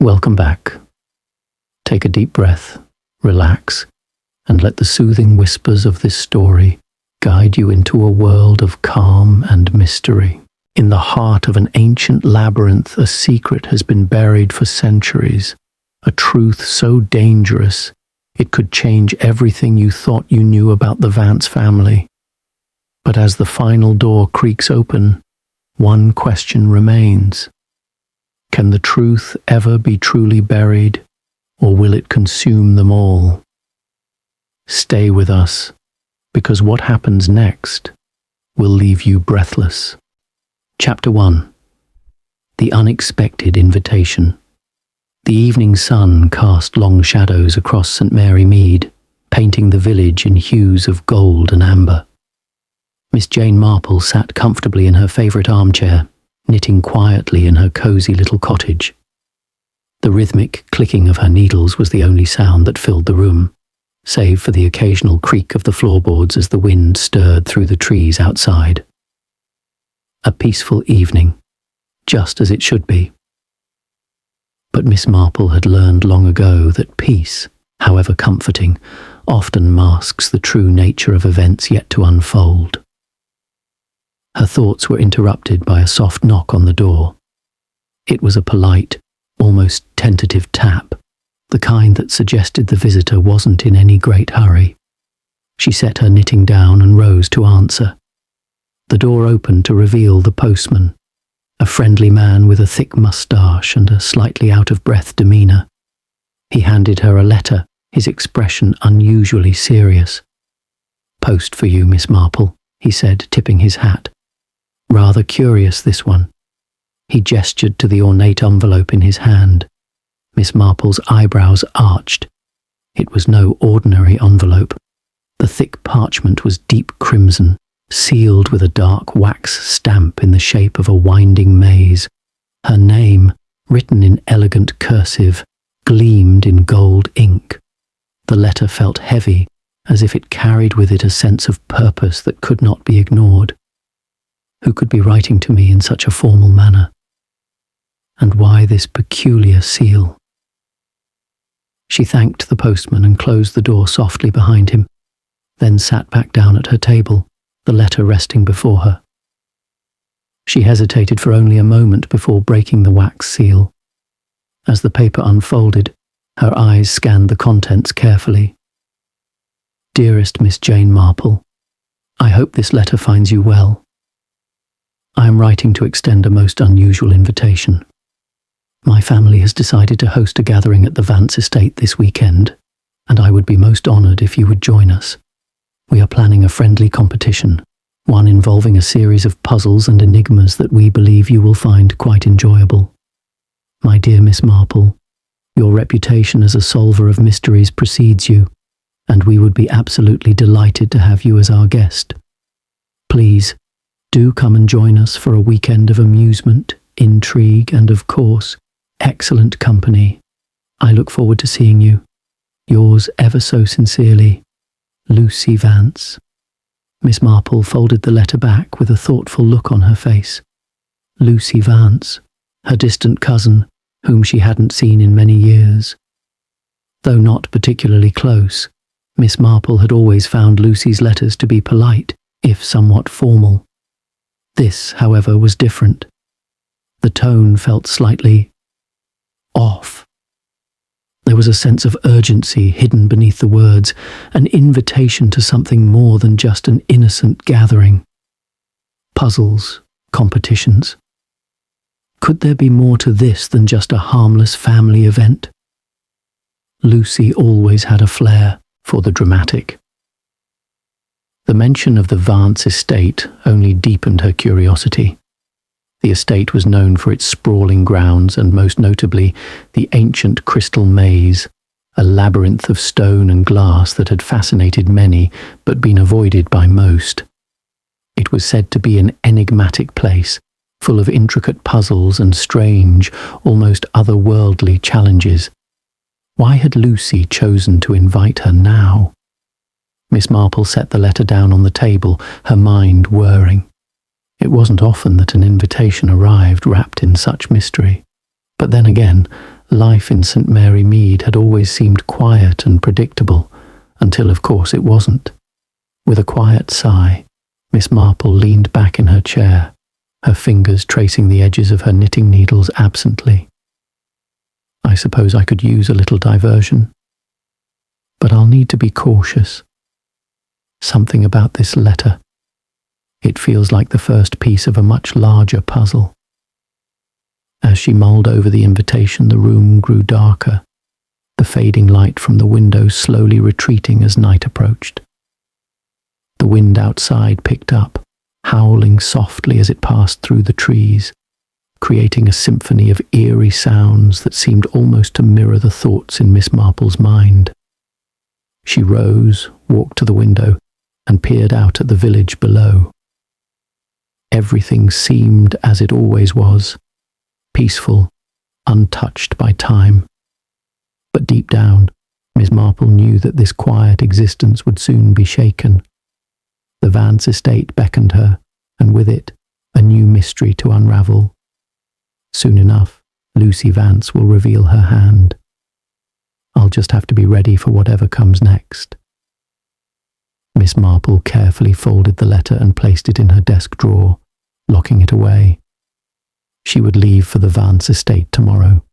Welcome back. Take a deep breath, relax, and let the soothing whispers of this story guide you into a world of calm and mystery. In the heart of an ancient labyrinth, a secret has been buried for centuries, a truth so dangerous it could change everything you thought you knew about the Vance family. But as the final door creaks open, one question remains. Can the truth ever be truly buried, or will it consume them all? Stay with us, because what happens next will leave you breathless. Chapter 1. The Unexpected Invitation. The evening sun cast long shadows across St. Mary Mead, painting the village in hues of gold and amber. Miss Jane Marple sat comfortably in her favourite armchair, knitting quietly in her cosy little cottage. The rhythmic clicking of her needles was the only sound that filled the room, save for the occasional creak of the floorboards as the wind stirred through the trees outside. A peaceful evening, just as it should be. But Miss Marple had learned long ago that peace, however comforting, often masks the true nature of events yet to unfold. Her thoughts were interrupted by a soft knock on the door. It was a polite, almost tentative tap, the kind that suggested the visitor wasn't in any great hurry. She set her knitting down and rose to answer. The door opened to reveal the postman, a friendly man with a thick moustache and a slightly out-of-breath demeanour. He handed her a letter, his expression unusually serious. "Post for you, Miss Marple," he said, tipping his hat. "Rather curious, this one." He gestured to the ornate envelope in his hand. Miss Marple's eyebrows arched. It was no ordinary envelope. The thick parchment was deep crimson, sealed with a dark wax stamp in the shape of a winding maze. Her name, written in elegant cursive, gleamed in gold ink. The letter felt heavy, as if it carried with it a sense of purpose that could not be ignored. Who could be writing to me in such a formal manner? And why this peculiar seal? She thanked the postman and closed the door softly behind him, then sat back down at her table, the letter resting before her. She hesitated for only a moment before breaking the wax seal. As the paper unfolded, her eyes scanned the contents carefully. "Dearest Miss Jane Marple, I hope this letter finds you well. I am writing to extend a most unusual invitation. My family has decided to host a gathering at the Vance estate this weekend, and I would be most honoured if you would join us. We are planning a friendly competition, one involving a series of puzzles and enigmas that we believe you will find quite enjoyable. My dear Miss Marple, your reputation as a solver of mysteries precedes you, and we would be absolutely delighted to have you as our guest. Please, do come and join us for a weekend of amusement, intrigue, and of course, excellent company. I look forward to seeing you. Yours ever so sincerely, Lucy Vance." Miss Marple folded the letter back with a thoughtful look on her face. Lucy Vance, her distant cousin, whom she hadn't seen in many years. Though not particularly close, Miss Marple had always found Lucy's letters to be polite, if somewhat formal. This, however, was different. The tone felt slightly off. There was a sense of urgency hidden beneath the words, an invitation to something more than just an innocent gathering. Puzzles, competitions. Could there be more to this than just a harmless family event? Lucy always had a flair for the dramatic. The mention of the Vance estate only deepened her curiosity. The estate was known for its sprawling grounds and most notably the ancient crystal maze, a labyrinth of stone and glass that had fascinated many but been avoided by most. It was said to be an enigmatic place, full of intricate puzzles and strange, almost otherworldly challenges. Why had Lucy chosen to invite her now? Miss Marple set the letter down on the table, her mind whirring. It wasn't often that an invitation arrived wrapped in such mystery. But then again, Life in St. Mary Mead had always seemed quiet and predictable, until of course it wasn't. With a quiet sigh, Miss Marple leaned back in her chair, her fingers tracing the edges of her knitting needles absently. I suppose I could use a little diversion, but I'll need to be cautious. Something about this letter. It feels like the first piece of a much larger puzzle. As she mulled over the invitation, the room grew darker, the fading light from the window slowly retreating as night approached. The wind outside picked up, howling softly as it passed through the trees, creating a symphony of eerie sounds that seemed almost to mirror the thoughts in Miss Marple's mind. She rose, walked to the window, and peered out at the village below. Everything seemed as it always was, peaceful, untouched by time. But deep down, Miss Marple knew that this quiet existence would soon be shaken. The Vance estate beckoned her, and with it, a new mystery to unravel. Soon enough, Lucy Vance will reveal her hand. I'll just have to be ready for whatever comes next. Miss Marple carefully folded the letter and placed it in her desk drawer, locking it away. She would leave for the Vance estate tomorrow.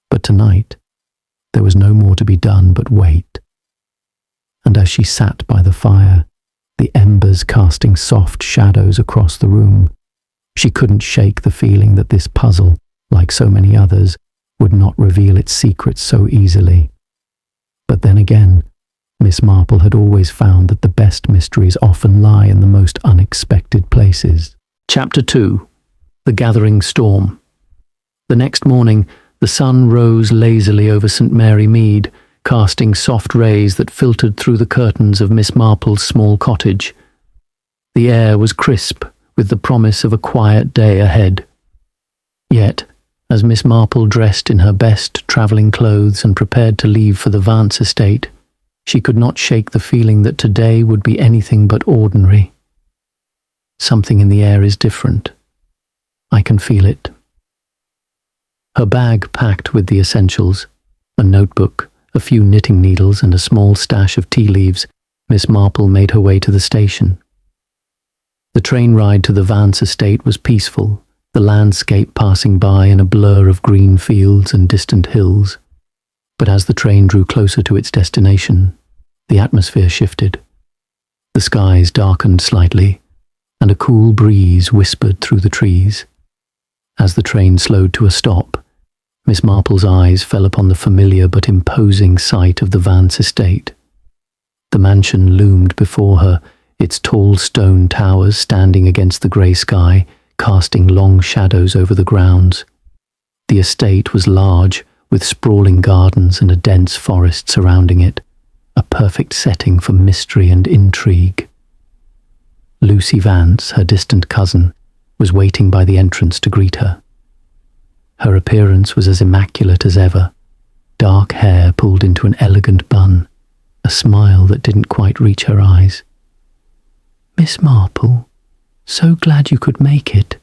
But tonight, there was no more to be done but wait. And as she sat by the fire, the embers casting soft shadows across the room, she couldn't shake the feeling that this puzzle, like so many others, would not reveal its secrets so easily. But then again, Miss Marple had always found that the best mysteries often lie in the most unexpected places. Chapter 2. The Gathering Storm. The next morning, the sun rose lazily over St. Mary Mead, casting soft rays that filtered through the curtains of Miss Marple's small cottage. The air was crisp, with the promise of a quiet day ahead. Yet, as Miss Marple dressed in her best travelling clothes and prepared to leave for the Vance estate, she could not shake the feeling that today would be anything but ordinary. Something in the air is different. I can feel it. Her bag packed with the essentials, a notebook, a few knitting needles and a small stash of tea leaves, Miss Marple made her way to the station. The train ride to the Vance estate was peaceful, the landscape passing by in a blur of green fields and distant hills. But as the train drew closer to its destination, the atmosphere shifted. The skies darkened slightly, and a cool breeze whispered through the trees. As the train slowed to a stop, Miss Marple's eyes fell upon the familiar but imposing sight of the Vance estate. The mansion loomed before her, its tall stone towers standing against the grey sky, casting long shadows over the grounds. The estate was large, with sprawling gardens and a dense forest surrounding it, a perfect setting for mystery and intrigue. Lucy Vance, her distant cousin, was waiting by the entrance to greet her. Her appearance was as immaculate as ever, dark hair pulled into an elegant bun, a smile that didn't quite reach her eyes. "Miss Marple, so glad you could make it,"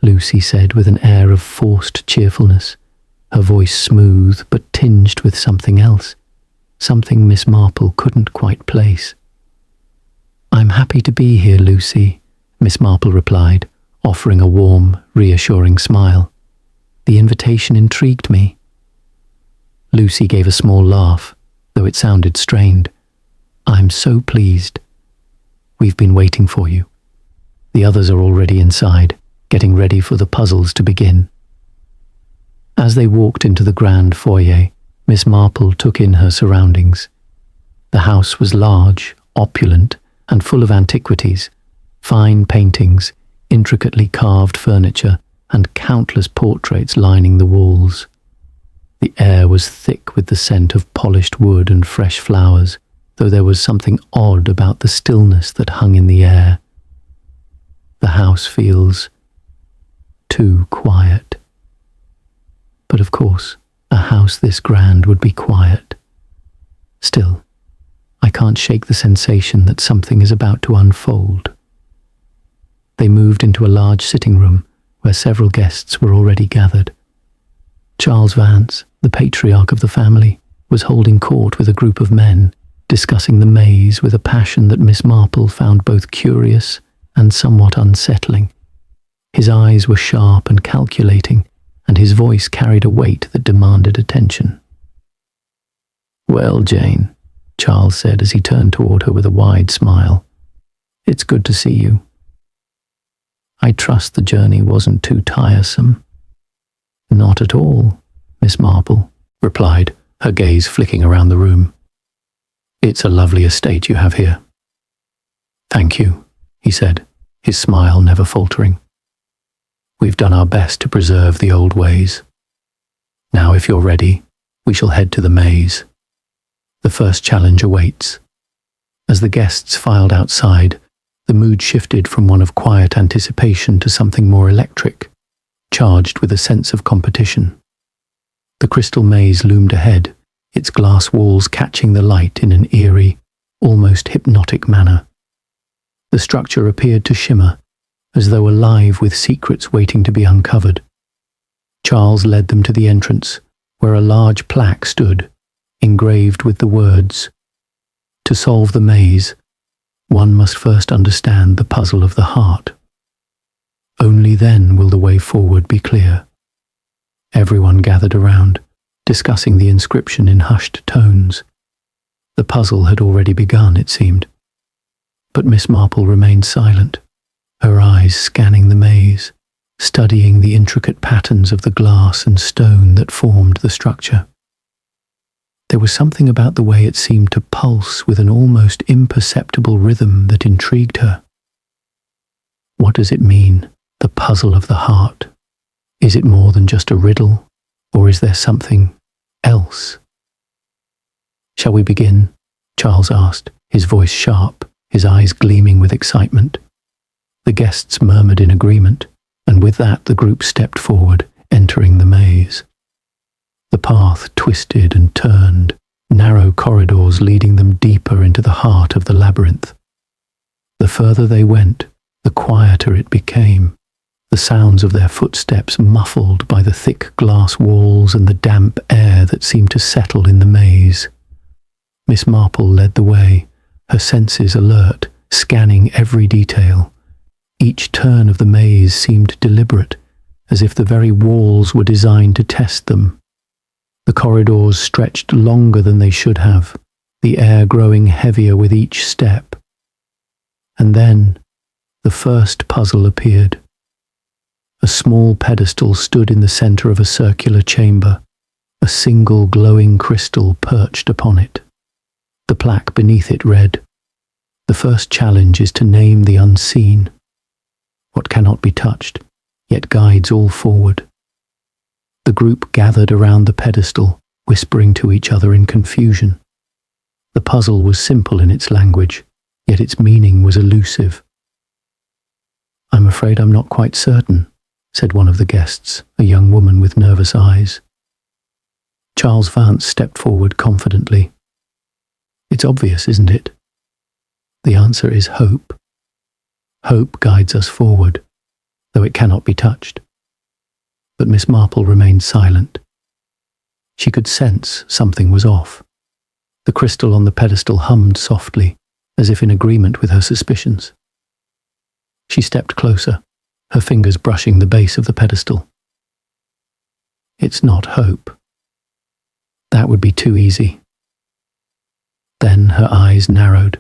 Lucy said with an air of forced cheerfulness, her voice smooth but tinged with something else, something Miss Marple couldn't quite place. "I'm happy to be here, Lucy," Miss Marple replied, offering a warm, reassuring smile. "The invitation intrigued me." Lucy gave a small laugh, though it sounded strained. "I'm so pleased. We've been waiting for you. The others are already inside, getting ready for the puzzles to begin." As they walked into the grand foyer, Miss Marple took in her surroundings. The house was large, opulent, and full of antiquities, fine paintings, intricately carved furniture, and countless portraits lining the walls. The air was thick with the scent of polished wood and fresh flowers, though there was something odd about the stillness that hung in the air. The house feels too quiet. But of course, a house this grand would be quiet. Still, I can't shake the sensation that something is about to unfold. They moved into a large sitting room where several guests were already gathered. Charles Vance, the patriarch of the family, was holding court with a group of men, discussing the maze with a passion that Miss Marple found both curious and somewhat unsettling. His eyes were sharp and calculating, and his voice carried a weight that demanded attention. "Well, Jane," Charles said as he turned toward her with a wide smile, "it's good to see you. I trust the journey wasn't too tiresome." "Not at all," Miss Marple replied, her gaze flicking around the room. "It's a lovely estate you have here." "Thank you," he said, his smile never faltering. "We've done our best to preserve the old ways. Now, if you're ready, we shall head to the maze. The first challenge awaits." As the guests filed outside, the mood shifted from one of quiet anticipation to something more electric, charged with a sense of competition. The crystal maze loomed ahead, its glass walls catching the light in an eerie, almost hypnotic manner. The structure appeared to shimmer, as though alive with secrets waiting to be uncovered. Charles led them to the entrance, where a large plaque stood, engraved with the words, "To solve the maze, one must first understand the puzzle of the heart. Only then will the way forward be clear." Everyone gathered around, discussing the inscription in hushed tones. The puzzle had already begun, it seemed. But Miss Marple remained silent, her eyes scanning the maze, studying the intricate patterns of the glass and stone that formed the structure. There was something about the way it seemed to pulse with an almost imperceptible rhythm that intrigued her. What does it mean, the puzzle of the heart? Is it more than just a riddle, or is there something else? "Shall we begin?" Charles asked, his voice sharp, his eyes gleaming with excitement. The guests murmured in agreement, and with that the group stepped forward, entering the maze. The path twisted and turned, narrow corridors leading them deeper into the heart of the labyrinth. The further they went, the quieter it became, the sounds of their footsteps muffled by the thick glass walls and the damp air that seemed to settle in the maze. Miss Marple led the way, her senses alert, scanning every detail. Each turn of the maze seemed deliberate, as if the very walls were designed to test them. The corridors stretched longer than they should have, the air growing heavier with each step. And then, the first puzzle appeared. A small pedestal stood in the center of a circular chamber, a single glowing crystal perched upon it. The plaque beneath it read, "The first challenge is to name the unseen, what cannot be touched, yet guides all forward." The group gathered around the pedestal, whispering to each other in confusion. The puzzle was simple in its language, yet its meaning was elusive. "I'm afraid I'm not quite certain," said one of the guests, a young woman with nervous eyes. Charles Vance stepped forward confidently. "It's obvious, isn't it? The answer is hope. Hope guides us forward, though it cannot be touched." But Miss Marple remained silent. She could sense something was off. The crystal on the pedestal hummed softly, as if in agreement with her suspicions. She stepped closer, her fingers brushing the base of the pedestal. "It's not hope. That would be too easy." Then her eyes narrowed.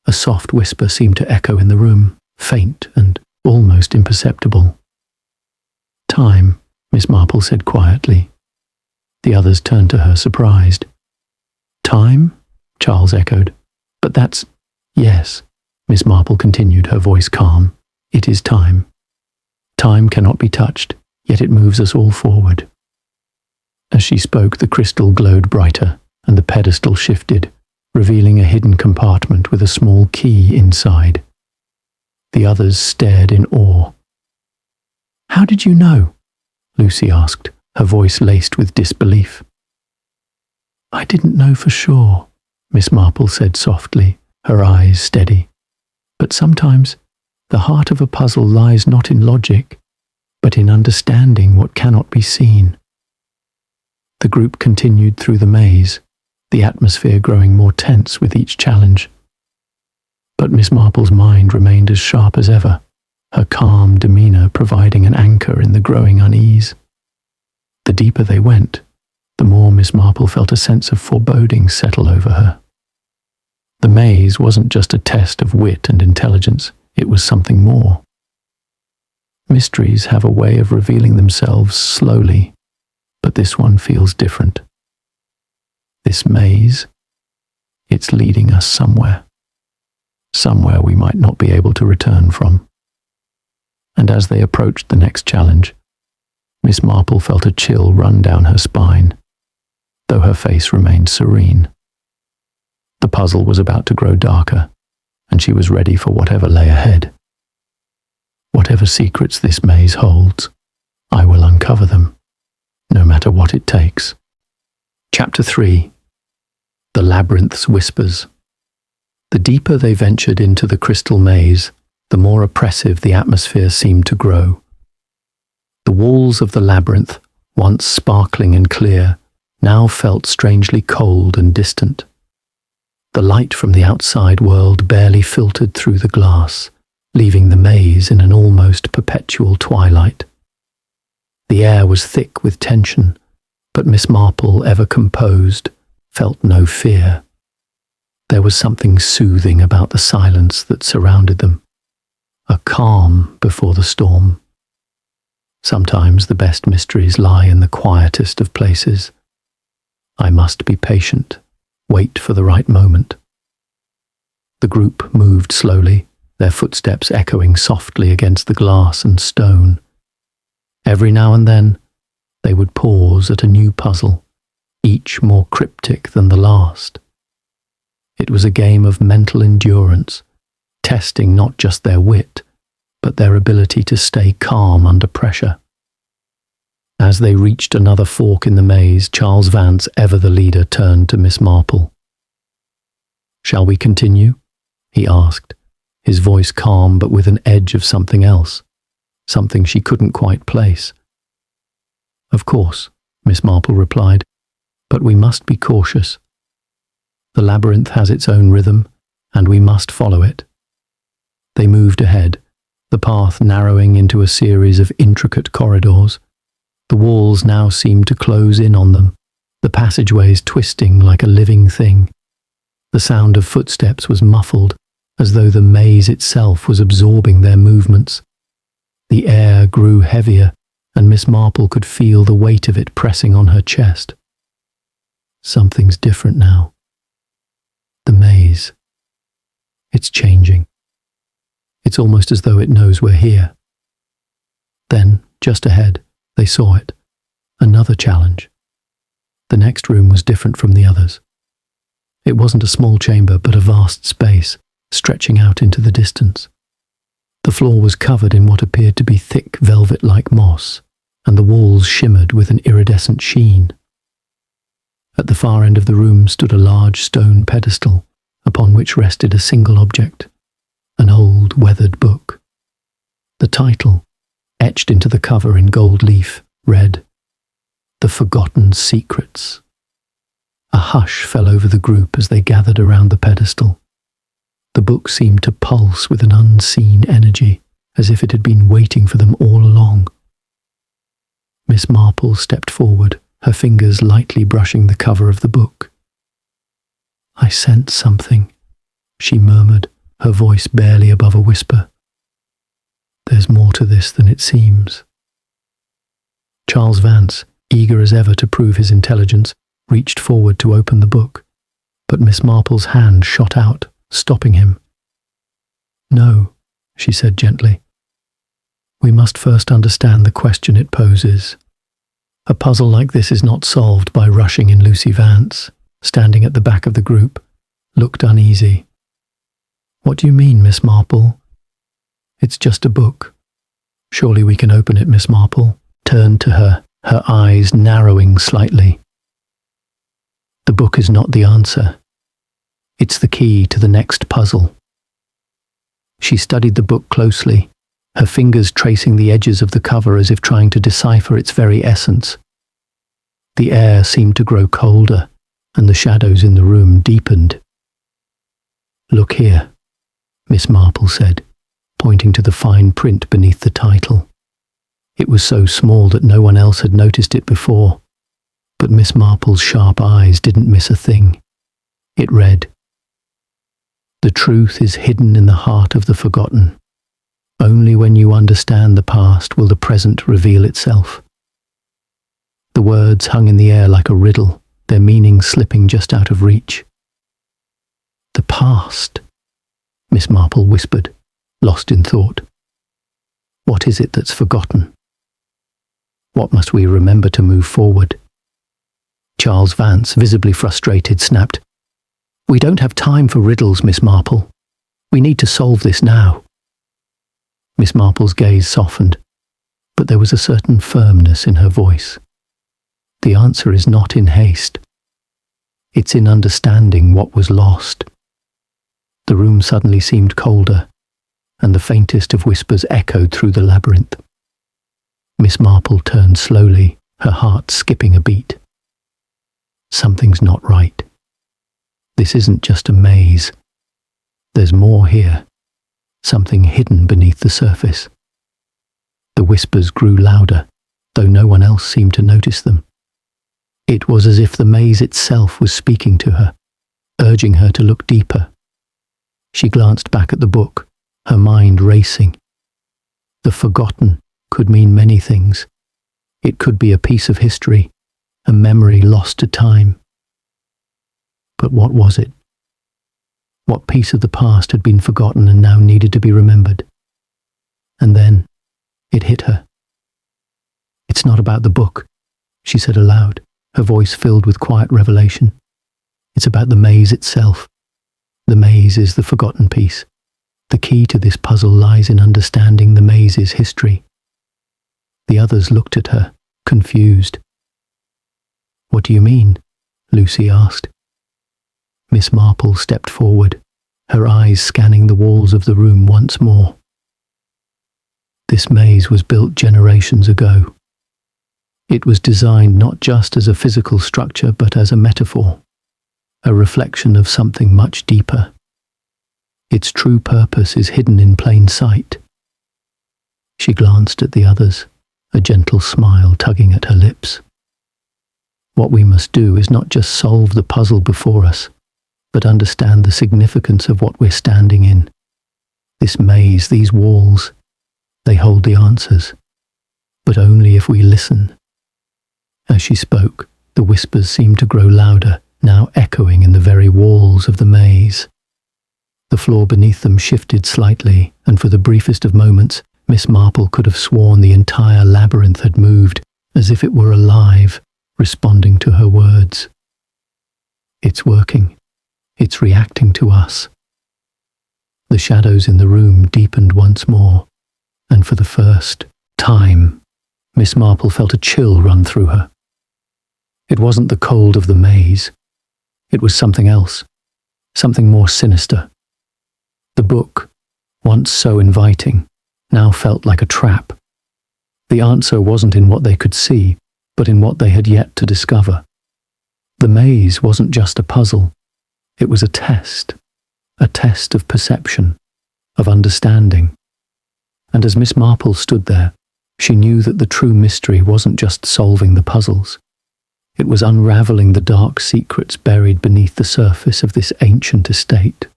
A soft whisper seemed to echo in the room, faint and almost imperceptible. "Time," Miss Marple said quietly. The others turned to her, surprised. "Time?" Charles echoed. "But that's—" "Yes," Miss Marple continued, her voice calm. "It is time. Time cannot be touched, yet it moves us all forward." As she spoke, the crystal glowed brighter, and the pedestal shifted, revealing a hidden compartment with a small key inside. The others stared in awe. "How did you know?" Lucy asked, her voice laced with disbelief. "I didn't know for sure," Miss Marple said softly, her eyes steady. "But sometimes the heart of a puzzle lies not in logic, but in understanding what cannot be seen. The group continued through the maze, the atmosphere growing more tense with each challenge. But Miss Marple's mind remained as sharp as ever, her calm demeanour providing an anchor in the growing unease. The deeper they went, the more Miss Marple felt a sense of foreboding settle over her. The maze wasn't just a test of wit and intelligence, it was something more. Mysteries have a way of revealing themselves slowly, but this one feels different. This maze, it's leading us somewhere we might not be able to return from. And as they approached the next challenge, Miss Marple felt a chill run down her spine, though her face remained serene. The puzzle was about to grow darker, and she was ready for whatever lay ahead. Whatever secrets this maze holds, I will uncover them, no matter what it takes. Chapter 3. The Labyrinth's Whispers. The deeper they ventured into the crystal maze, the more oppressive the atmosphere seemed to grow. The walls of the labyrinth, once sparkling and clear, now felt strangely cold and distant. The light from the outside world barely filtered through the glass, leaving the maze in an almost perpetual twilight. The air was thick with tension, but Miss Marple, ever composed, felt no fear. There was something soothing about the silence that surrounded them, a calm before the storm. Sometimes the best mysteries lie in the quietest of places. I must be patient, wait for the right moment. The group moved slowly, their footsteps echoing softly against the glass and stone. Every now and then, they would pause at a new puzzle, each more cryptic than the last. It was a game of mental endurance, testing not just their wit, but their ability to stay calm under pressure. As they reached another fork in the maze, Charles Vance, ever the leader, turned to Miss Marple. "Shall we continue?" he asked, his voice calm but with an edge of something else, something she couldn't quite place. "Of course," Miss Marple replied, "but we must be cautious. The labyrinth has its own rhythm, and we must follow it." They moved ahead, the path narrowing into a series of intricate corridors. The walls now seemed to close in on them, the passageways twisting like a living thing. The sound of footsteps was muffled, as though the maze itself was absorbing their movements. The air grew heavier, and Miss Marple could feel the weight of it pressing on her chest. Something's different now. The maze. It's changing. It's almost as though it knows we're here. Then, just ahead, they saw it. Another challenge. The next room was different from the others. It wasn't a small chamber, but a vast space, stretching out into the distance. The floor was covered in what appeared to be thick velvet-like moss, and the walls shimmered with an iridescent sheen. At the far end of the room stood a large stone pedestal, upon which rested a single object, an old, weathered book. The title, etched into the cover in gold leaf, read, "The Forgotten Secrets." A hush fell over the group as they gathered around the pedestal. The book seemed to pulse with an unseen energy, as if it had been waiting for them all along. Miss Marple stepped forward, her fingers lightly brushing the cover of the book. "I sense something," she murmured, her voice barely above a whisper. "There's more to this than it seems." Charles Vance, eager as ever to prove his intelligence, reached forward to open the book, but Miss Marple's hand shot out, stopping him. "No," she said gently. "We must first understand the question it poses. A puzzle like this is not solved by rushing in." Lucy Vance, standing at the back of the group, looked uneasy. "What do you mean, Miss Marple?" "It's just a book. Surely we can open it." Miss Marple turned to her, her eyes narrowing slightly. "The book is not the answer. It's the key to the next puzzle." She studied the book closely, her fingers tracing the edges of the cover as if trying to decipher its very essence. The air seemed to grow colder, and the shadows in the room deepened. "Look here," Miss Marple said, pointing to the fine print beneath the title. It was so small that no one else had noticed it before, but Miss Marple's sharp eyes didn't miss a thing. It read, "The truth is hidden in the heart of the forgotten. Only when you understand the past will the present reveal itself." The words hung in the air like a riddle, their meaning slipping just out of reach. "The past," Miss Marple whispered, lost in thought. "What is it that's forgotten? What must we remember to move forward?" Charles Vance, visibly frustrated, snapped, "We don't have time for riddles, Miss Marple. We need to solve this now." Miss Marple's gaze softened, but there was a certain firmness in her voice. "The answer is not in haste. It's in understanding what was lost." The room suddenly seemed colder, and the faintest of whispers echoed through the labyrinth. Miss Marple turned slowly, her heart skipping a beat. "Something's not right. This isn't just a maze. There's more here, something hidden beneath the surface." The whispers grew louder, though no one else seemed to notice them. It was as if the maze itself was speaking to her, urging her to look deeper. She glanced back at the book, her mind racing. The forgotten could mean many things. It could be a piece of history, a memory lost to time. But what was it? What piece of the past had been forgotten and now needed to be remembered? And then it hit her. "It's not about the book," she said aloud, her voice filled with quiet revelation. "It's about the maze itself. The maze is the forgotten piece. The key to this puzzle lies in understanding the maze's history." The others looked at her, confused. "What do you mean?" Lucy asked. Miss Marple stepped forward, her eyes scanning the walls of the room once more. "This maze was built generations ago. It was designed not just as a physical structure, but as a metaphor, a reflection of something much deeper. Its true purpose is hidden in plain sight." She glanced at the others, a gentle smile tugging at her lips. "What we must do is not just solve the puzzle before us, but understand the significance of what we're standing in. This maze, these walls, they hold the answers, but only if we listen." As she spoke, the whispers seemed to grow louder, now echoing in the very walls of the maze. The floor beneath them shifted slightly, and for the briefest of moments, Miss Marple could have sworn the entire labyrinth had moved, as if it were alive, responding to her words. "It's working. It's reacting to us." The shadows in the room deepened once more, and for the first time, Miss Marple felt a chill run through her. It wasn't the cold of the maze. It was something else, something more sinister. The book, once so inviting, now felt like a trap. The answer wasn't in what they could see, but in what they had yet to discover. The maze wasn't just a puzzle. It was a test of perception, of understanding. And as Miss Marple stood there, she knew that the true mystery wasn't just solving the puzzles. It was unraveling the dark secrets buried beneath the surface of this ancient estate.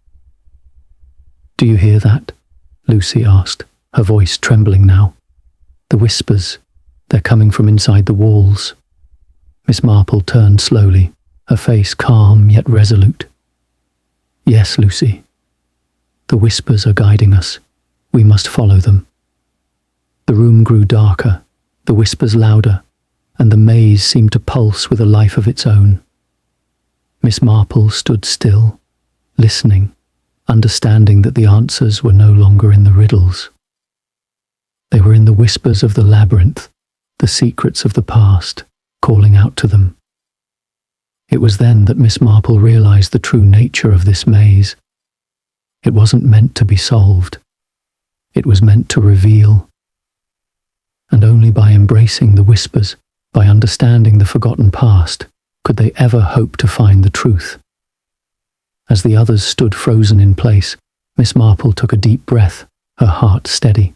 "Do you hear that?" Lucy asked, her voice trembling now. "The whispers, they're coming from inside the walls." Miss Marple turned slowly, her face calm yet resolute. "Yes, Lucy. The whispers are guiding us. We must follow them." The room grew darker, the whispers louder, and the maze seemed to pulse with a life of its own. Miss Marple stood still, listening, understanding that the answers were no longer in the riddles. They were in the whispers of the labyrinth, the secrets of the past, calling out to them. It was then that Miss Marple realized the true nature of this maze. It wasn't meant to be solved. It was meant to reveal. And only by embracing the whispers, by understanding the forgotten past, could they ever hope to find the truth. As the others stood frozen in place, Miss Marple took a deep breath, her heart steady.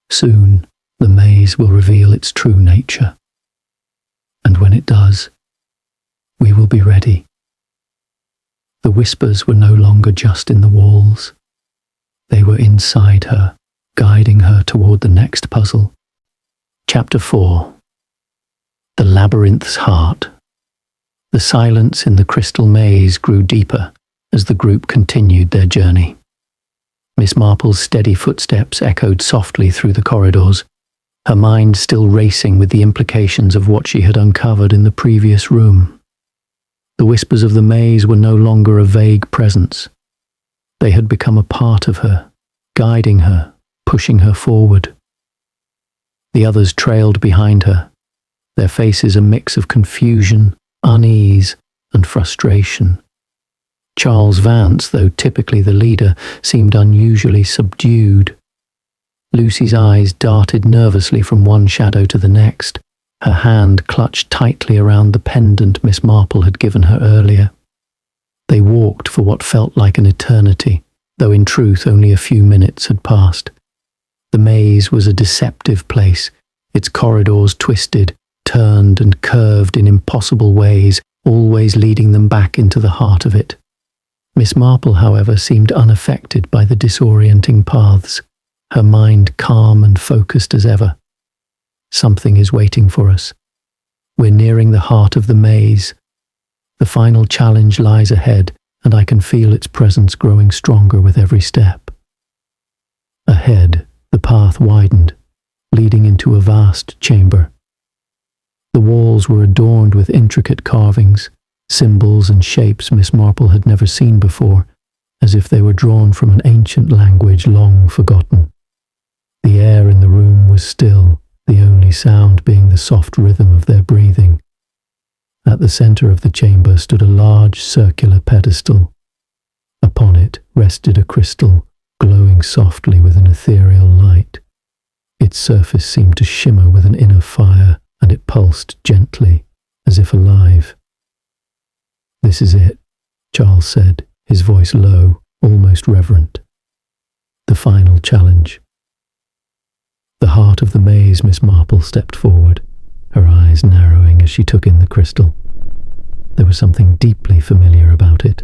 Soon, the maze will reveal its true nature. And when it does, we will be ready. The whispers were no longer just in the walls. They were inside her, guiding her toward the next puzzle. Chapter 4. The Labyrinth's Heart. The silence in the crystal maze grew deeper as the group continued their journey. Miss Marple's steady footsteps echoed softly through the corridors, her mind still racing with the implications of what she had uncovered in the previous room. The whispers of the maze were no longer a vague presence. They had become a part of her, guiding her, pushing her forward. The others trailed behind her, their faces a mix of confusion, unease, and frustration. Charles Vance, though typically the leader, seemed unusually subdued. Lucy's eyes darted nervously from one shadow to the next, her hand clutched tightly around the pendant Miss Marple had given her earlier. They walked for what felt like an eternity, though in truth only a few minutes had passed. The maze was a deceptive place, its corridors twisted, turned and curved in impossible ways, always leading them back into the heart of it. Miss Marple, however, seemed unaffected by the disorienting paths, her mind calm and focused as ever. Something is waiting for us. We're nearing the heart of the maze. The final challenge lies ahead, and I can feel its presence growing stronger with every step. Ahead, the path widened, leading into a vast chamber. The walls were adorned with intricate carvings, symbols and shapes Miss Marple had never seen before, as if they were drawn from an ancient language long forgotten. The air in the room was still, the only sound being the soft rhythm of their breathing. At the center of the chamber stood a large circular pedestal. Upon it rested a crystal, glowing softly with an ethereal light. Its surface seemed to shimmer with an inner fire, and it pulsed gently, as if alive. "This is it," Charles said, his voice low, almost reverent. "The final challenge." The heart of the maze, Miss Marple stepped forward, her eyes narrowing as she took in the crystal. There was something deeply familiar about it.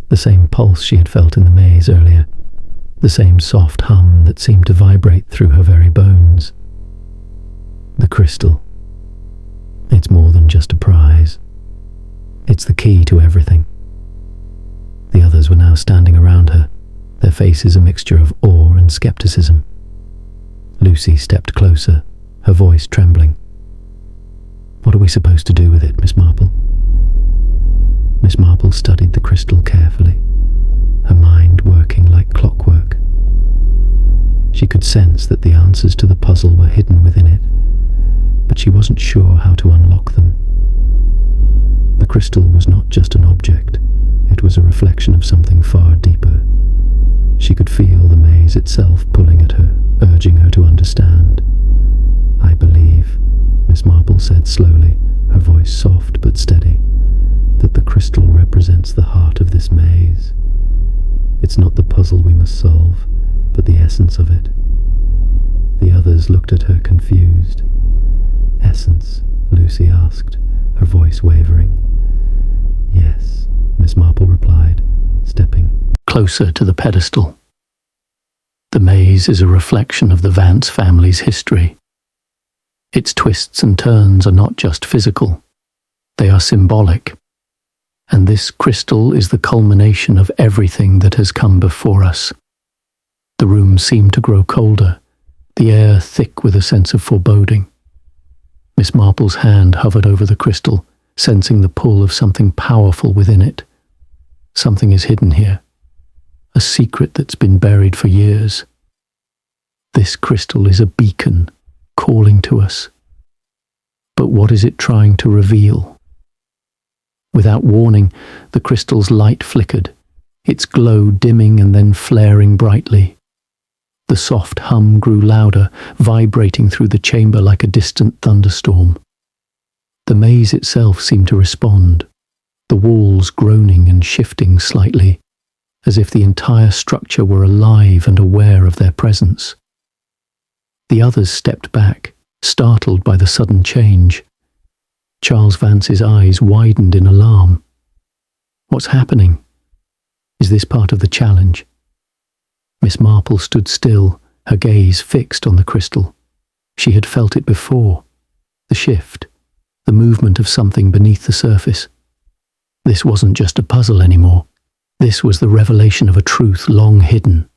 The same pulse she had felt in the maze earlier, the same soft hum that seemed to vibrate through her very bones. The crystal. It's more than just a prize. It's the key to everything. The others were now standing around her, their faces a mixture of awe and skepticism. Lucy stepped closer, her voice trembling. "What are we supposed to do with it, Miss Marple?" Miss Marple studied the crystal carefully, her mind working like clockwork. She could sense that the answers to the puzzle were hidden within it, but she wasn't sure how to unlock them. The crystal was not just an object, it was a reflection of something far deeper. She could feel the maze itself pulling at her, urging her to understand. "I believe," Miss Marple said slowly, her voice soft but steady, "that the crystal represents the heart of this maze. It's not the puzzle we must solve, but the essence of it." The others looked at her confused. "Essence?" Lucy asked, her voice wavering. "Yes," Miss Marple replied, stepping closer to the pedestal. The maze is a reflection of the Vance family's history. Its twists and turns are not just physical, they are symbolic. And this crystal is the culmination of everything that has come before us. The room seemed to grow colder, the air thick with a sense of foreboding. Miss Marple's hand hovered over the crystal, sensing the pull of something powerful within it. Something is hidden here, a secret that's been buried for years. This crystal is a beacon, calling to us. But what is it trying to reveal? Without warning, the crystal's light flickered, its glow dimming and then flaring brightly. The soft hum grew louder, vibrating through the chamber like a distant thunderstorm. The maze itself seemed to respond, the walls groaning and shifting slightly, as if the entire structure were alive and aware of their presence. The others stepped back, startled by the sudden change. Charles Vance's eyes widened in alarm. What's happening? Is this part of the challenge? Miss Marple stood still, her gaze fixed on the crystal. She had felt it before. The shift, the movement of something beneath the surface. This wasn't just a puzzle anymore. This was the revelation of a truth long hidden.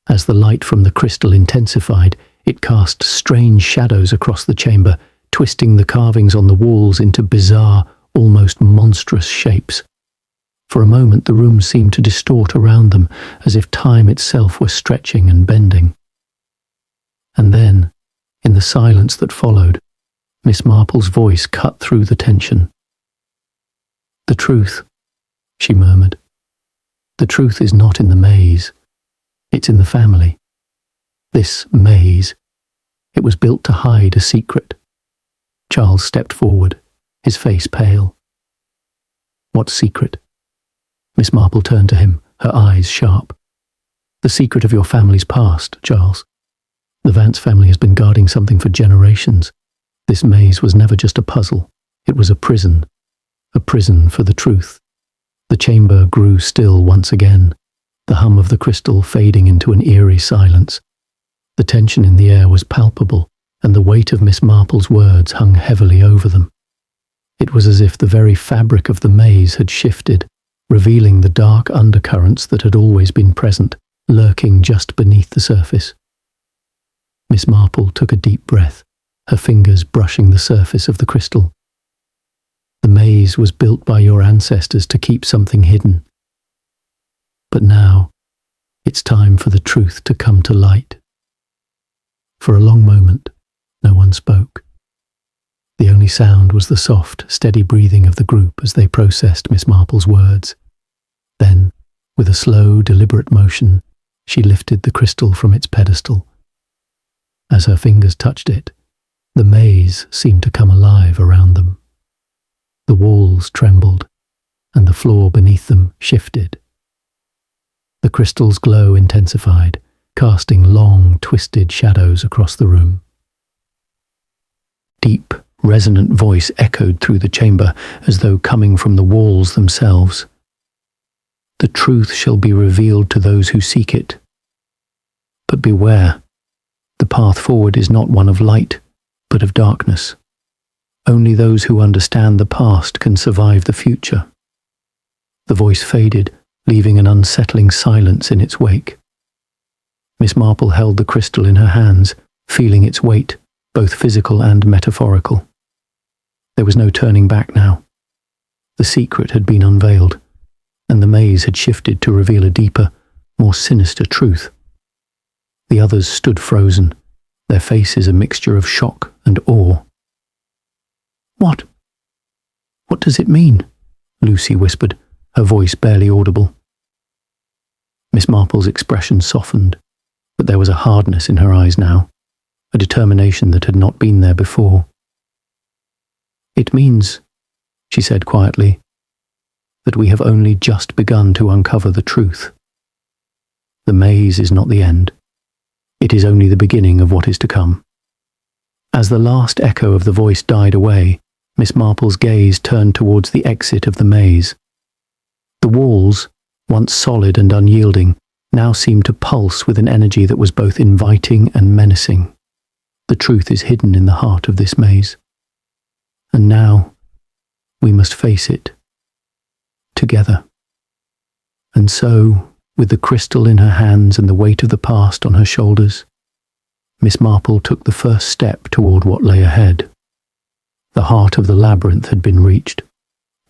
As the light from the crystal intensified, it cast strange shadows across the chamber, twisting the carvings on the walls into bizarre, almost monstrous shapes. For a moment the room seemed to distort around them, as if time itself were stretching and bending. And then, in the silence that followed, Miss Marple's voice cut through the tension. "The truth," she murmured. "The truth is not in the maze. It's in the family. This maze. It was built to hide a secret." Charles stepped forward, his face pale. "What secret?" Miss Marple turned to him, her eyes sharp. "The secret of your family's past, Charles. The Vance family has been guarding something for generations. This maze was never just a puzzle. It was a prison for the truth." The chamber grew still once again, the hum of the crystal fading into an eerie silence. The tension in the air was palpable, and the weight of Miss Marple's words hung heavily over them. It was as if the very fabric of the maze had shifted, revealing the dark undercurrents that had always been present, lurking just beneath the surface. Miss Marple took a deep breath, her fingers brushing the surface of the crystal. "The maze was built by your ancestors to keep something hidden. But now, it's time for the truth to come to light." For a long moment, no one spoke. The only sound was the soft, steady breathing of the group as they processed Miss Marple's words. Then, with a slow, deliberate motion, she lifted the crystal from its pedestal. As her fingers touched it, the maze seemed to come alive around them. The walls trembled, and the floor beneath them shifted. The crystal's glow intensified, casting long, twisted shadows across the room. Deep, resonant voice echoed through the chamber as though coming from the walls themselves. "The truth shall be revealed to those who seek it. But beware, the path forward is not one of light, but of darkness. Only those who understand the past can survive the future." The voice faded, leaving an unsettling silence in its wake. Miss Marple held the crystal in her hands, feeling its weight, both physical and metaphorical. There was no turning back now. The secret had been unveiled, and the maze had shifted to reveal a deeper, more sinister truth. The others stood frozen, their faces a mixture of shock and awe. What does it mean?" Lucy whispered, her voice barely audible. Miss Marple's expression softened, but there was a hardness in her eyes now, a determination that had not been there before. "It means," she said quietly, "that we have only just begun to uncover the truth. The maze is not the end. It is only the beginning of what is to come." As the last echo of the voice died away, Miss Marple's gaze turned towards the exit of the maze. The walls, once solid and unyielding, now seemed to pulse with an energy that was both inviting and menacing. The truth is hidden in the heart of this maze. And now, we must face it. Together. And so, with the crystal in her hands and the weight of the past on her shoulders, Miss Marple took the first step toward what lay ahead. The heart of the labyrinth had been reached,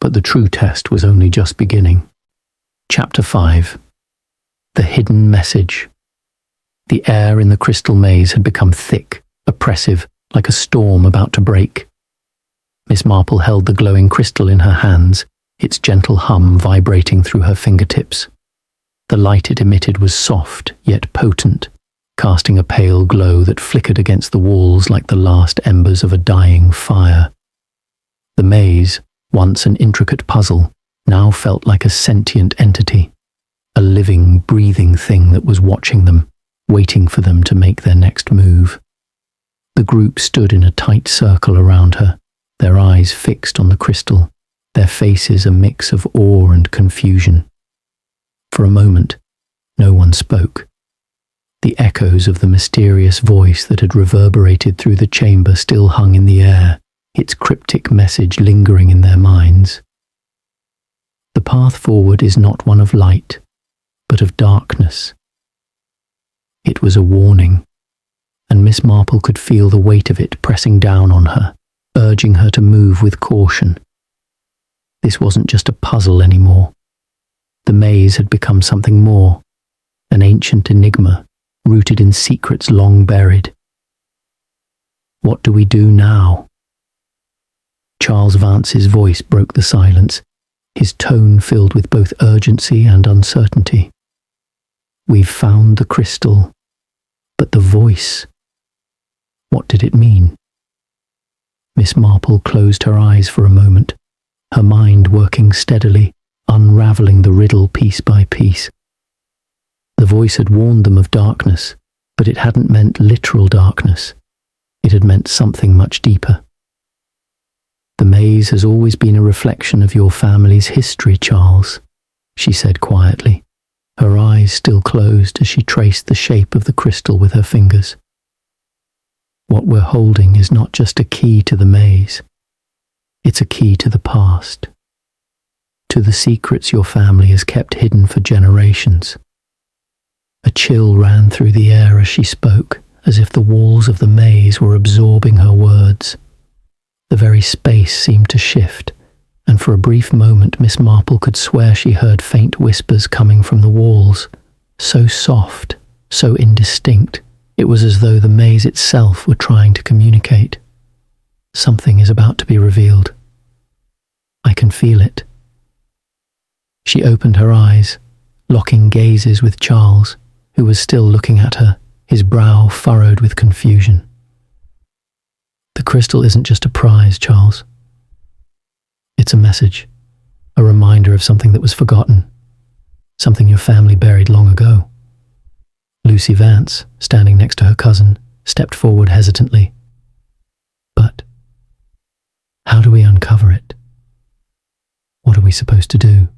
but the true test was only just beginning. Chapter 5. The Hidden Message. The air in the crystal maze had become thick, oppressive, like a storm about to break. Miss Marple held the glowing crystal in her hands, its gentle hum vibrating through her fingertips. The light it emitted was soft, yet potent, casting a pale glow that flickered against the walls like the last embers of a dying fire. The maze, once an intricate puzzle, now felt like a sentient entity, a living, breathing thing that was watching them, waiting for them to make their next move. The group stood in a tight circle around her, their eyes fixed on the crystal, their faces a mix of awe and confusion. For a moment, no one spoke. The echoes of the mysterious voice that had reverberated through the chamber still hung in the air, its cryptic message lingering in their minds. The path forward is not one of light, but of darkness. It was a warning, and Miss Marple could feel the weight of it pressing down on her, urging her to move with caution. This wasn't just a puzzle anymore. The maze had become something more, an ancient enigma rooted in secrets long buried. What do we do now? Charles Vance's voice broke the silence, his tone filled with both urgency and uncertainty. We've found the crystal, but the voice, what did it mean? Miss Marple closed her eyes for a moment, her mind working steadily, unraveling the riddle piece by piece. The voice had warned them of darkness, but it hadn't meant literal darkness. It had meant something much deeper. The maze has always been a reflection of your family's history, Charles, she said quietly, her eyes still closed as she traced the shape of the crystal with her fingers. What we're holding is not just a key to the maze. It's a key to the past, to the secrets your family has kept hidden for generations. A chill ran through the air as she spoke, as if the walls of the maze were absorbing her words. The very space seemed to shift, and for a brief moment Miss Marple could swear she heard faint whispers coming from the walls, so soft, so indistinct, it was as though the maze itself were trying to communicate. Something is about to be revealed. I can feel it. She opened her eyes, locking gazes with Charles, who was still looking at her, his brow furrowed with confusion. The crystal isn't just a prize, Charles. It's a message, a reminder of something that was forgotten, something your family buried long ago. Lucy Vance, standing next to her cousin, stepped forward hesitantly. But how do we uncover it? What are we supposed to do?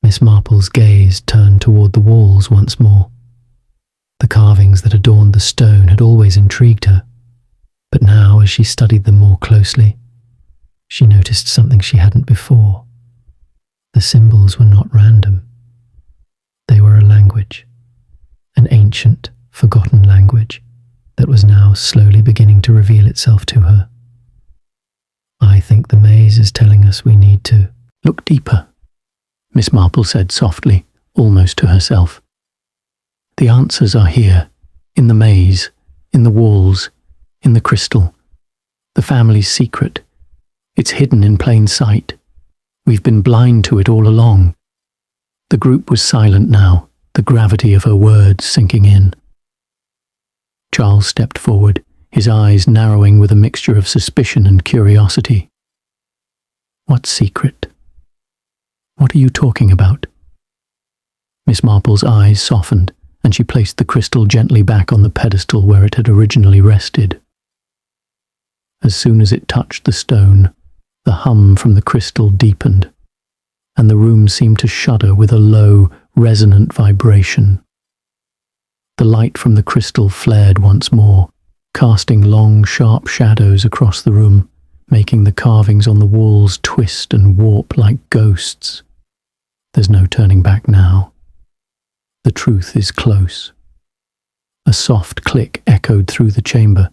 Miss Marple's gaze turned toward the walls once more. The carvings that adorned the stone had always intrigued her, but now, as she studied them more closely, she noticed something she hadn't before. The symbols were not random. They were a language, an ancient, forgotten language that was now slowly beginning to reveal itself to her. I think the maze is telling us we need to look deeper, Miss Marple said softly, almost to herself. The answers are here, in the maze, in the walls, in the crystal. The family's secret. It's hidden in plain sight. We've been blind to it all along. The group was silent now, the gravity of her words sinking in. Charles stepped forward, his eyes narrowing with a mixture of suspicion and curiosity. What secret? What are you talking about? Miss Marple's eyes softened, and she placed the crystal gently back on the pedestal where it had originally rested. As soon as it touched the stone, the hum from the crystal deepened, and the room seemed to shudder with a low, resonant vibration. The light from the crystal flared once more, casting long, sharp shadows across the room, making the carvings on the walls twist and warp like ghosts. There's no turning back now. The truth is close. A soft click echoed through the chamber,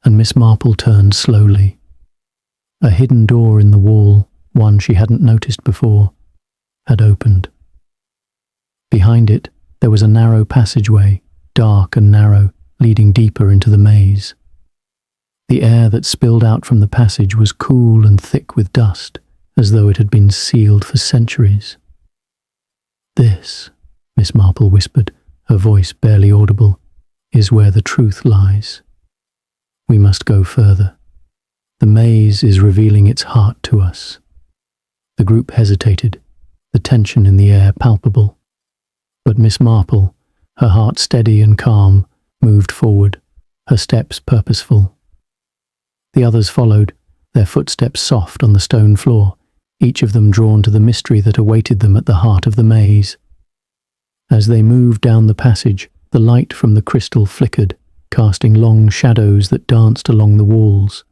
and Miss Marple turned slowly. A hidden door in the wall, one she hadn't noticed before, had opened. Behind it, there was a narrow passageway, dark and narrow, leading deeper into the maze. The air that spilled out from the passage was cool and thick with dust, as though it had been sealed for centuries. This, Miss Marple whispered, her voice barely audible, is where the truth lies. We must go further. The maze is revealing its heart to us. The group hesitated, the tension in the air palpable. But Miss Marple, her heart steady and calm, moved forward, her steps purposeful. The others followed, their footsteps soft on the stone floor, each of them drawn to the mystery that awaited them at the heart of the maze. As they moved down the passage, the light from the crystal flickered, casting long shadows that danced along the walls.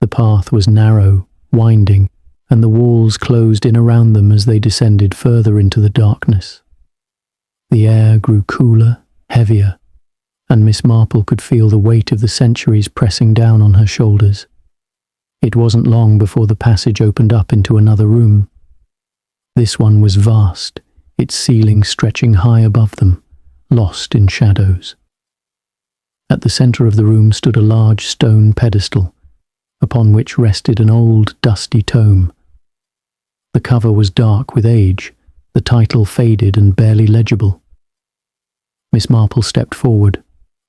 The path was narrow, winding, and the walls closed in around them as they descended further into the darkness. The air grew cooler, heavier, and Miss Marple could feel the weight of the centuries pressing down on her shoulders. It wasn't long before the passage opened up into another room. This one was vast, its ceiling stretching high above them, lost in shadows. At the centre of the room stood a large stone pedestal, upon which rested an old, dusty tome. The cover was dark with age, the title faded and barely legible. Miss Marple stepped forward,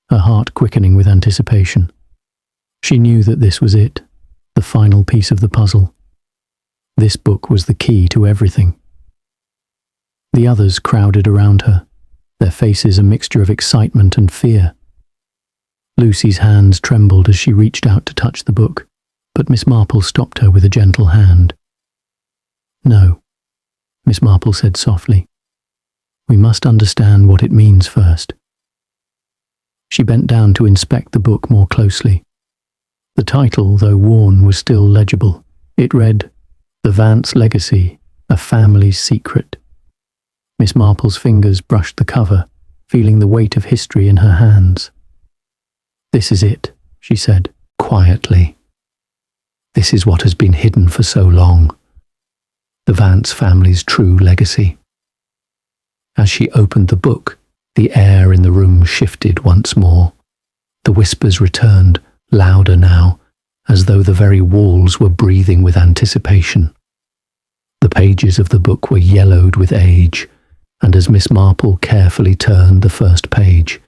her heart quickening with anticipation. She knew that this was it, the final piece of the puzzle. This book was the key to everything. The others crowded around her, their faces a mixture of excitement and fear. Lucy's hands trembled as she reached out to touch the book, but Miss Marple stopped her with a gentle hand. "No," Miss Marple said softly. "We must understand what it means first." She bent down to inspect the book more closely. The title, though worn, was still legible. It read, "The Vance Legacy, a Family's Secret." Miss Marple's fingers brushed the cover, feeling the weight of history in her hands. "This is it," she said, quietly. "This is what has been hidden for so long. The Vance family's true legacy." As she opened the book, the air in the room shifted once more. The whispers returned, louder now, as though the very walls were breathing with anticipation. The pages of the book were yellowed with age, and as Miss Marple carefully turned the first page,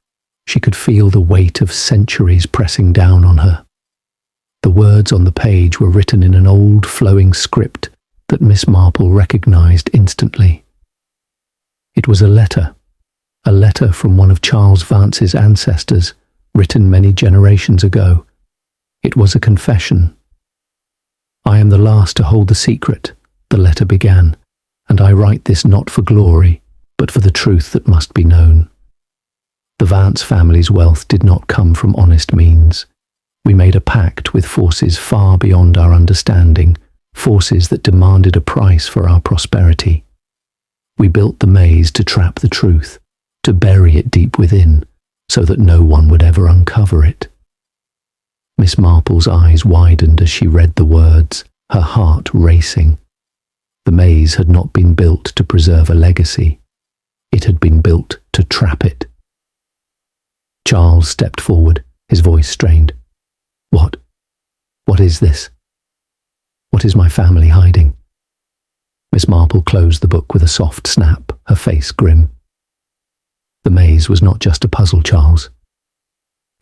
she could feel the weight of centuries pressing down on her. The words on the page were written in an old flowing script that Miss Marple recognized instantly. It was a letter from one of Charles Vance's ancestors, written many generations ago. It was a confession. "I am the last to hold the secret," the letter began, "and I write this not for glory, but for the truth that must be known. The Vance family's wealth did not come from honest means. We made a pact with forces far beyond our understanding, forces that demanded a price for our prosperity. We built the maze to trap the truth, to bury it deep within, so that no one would ever uncover it." Miss Marple's eyes widened as she read the words, her heart racing. The maze had not been built to preserve a legacy. It had been built to trap it. Charles stepped forward, his voice strained. What is this? What is my family hiding?" Miss Marple closed the book with a soft snap, her face grim. "The maze was not just a puzzle, Charles.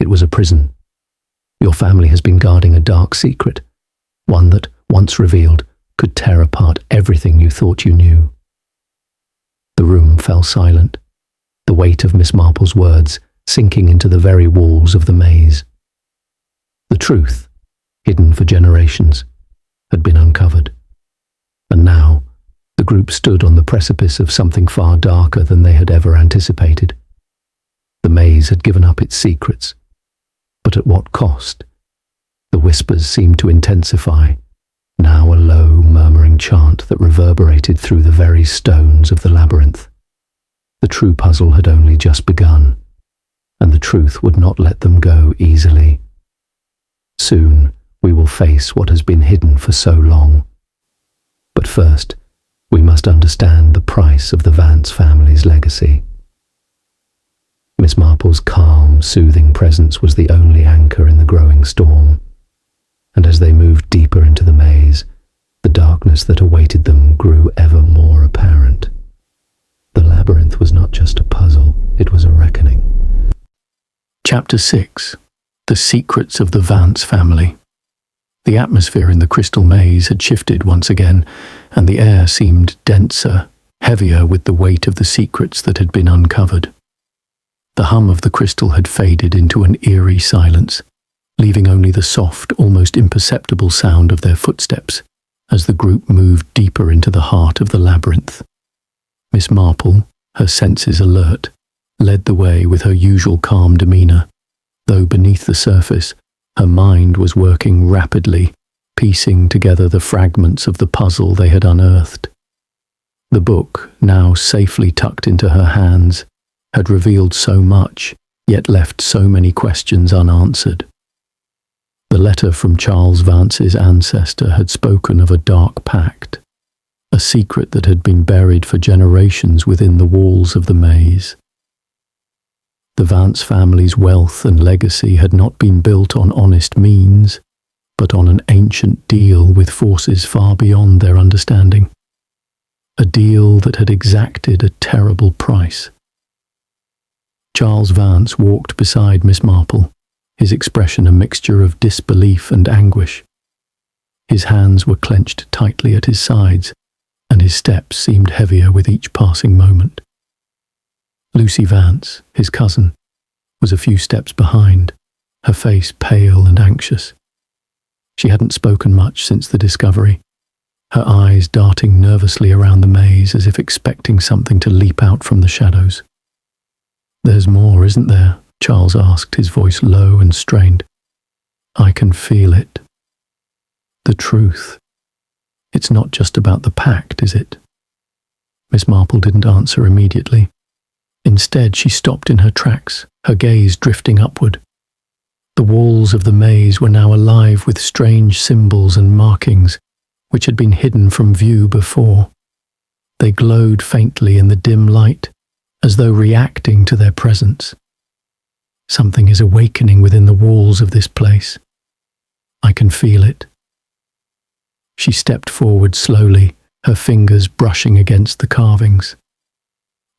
It was a prison. Your family has been guarding a dark secret, one that, once revealed, could tear apart everything you thought you knew." The room fell silent, the weight of Miss Marple's words sinking into the very walls of the maze. The truth, hidden for generations, had been uncovered, and now the group stood on the precipice of something far darker than they had ever anticipated. The maze had given up its secrets, but at what cost? The whispers seemed to intensify, now a low, murmuring chant that reverberated through the very stones of the labyrinth. The true puzzle had only just begun, and the truth would not let them go easily. Soon we will face what has been hidden for so long. But first, we must understand the price of the Vance family's legacy. Miss Marple's calm, soothing presence was the only anchor in the growing storm, and as they moved deeper into the maze, the darkness that awaited them grew ever more apparent. The labyrinth was not just a puzzle, it was a reckoning. Chapter 6. The Secrets of the Vance Family. The atmosphere in the crystal maze had shifted once again, and the air seemed denser, heavier with the weight of the secrets that had been uncovered. The hum of the crystal had faded into an eerie silence, leaving only the soft, almost imperceptible sound of their footsteps as the group moved deeper into the heart of the labyrinth. Miss Marple, her senses alert, led the way with her usual calm demeanour, though beneath the surface, her mind was working rapidly, piecing together the fragments of the puzzle they had unearthed. The book, now safely tucked into her hands, had revealed so much, yet left so many questions unanswered. The letter from Charles Vance's ancestor had spoken of a dark pact, a secret that had been buried for generations within the walls of the maze. The Vance family's wealth and legacy had not been built on honest means, but on an ancient deal with forces far beyond their understanding. A deal that had exacted a terrible price. Charles Vance walked beside Miss Marple, his expression a mixture of disbelief and anguish. His hands were clenched tightly at his sides, and his steps seemed heavier with each passing moment. Lucy Vance, his cousin, was a few steps behind, her face pale and anxious. She hadn't spoken much since the discovery, her eyes darting nervously around the maze as if expecting something to leap out from the shadows. "There's more, isn't there?" Charles asked, his voice low and strained. "I can feel it. The truth. It's not just about the pact, is it?" Miss Marple didn't answer immediately. Instead, she stopped in her tracks, her gaze drifting upward. The walls of the maze were now alive with strange symbols and markings, which had been hidden from view before. They glowed faintly in the dim light, as though reacting to their presence. "Something is awakening within the walls of this place. I can feel it." She stepped forward slowly, her fingers brushing against the carvings.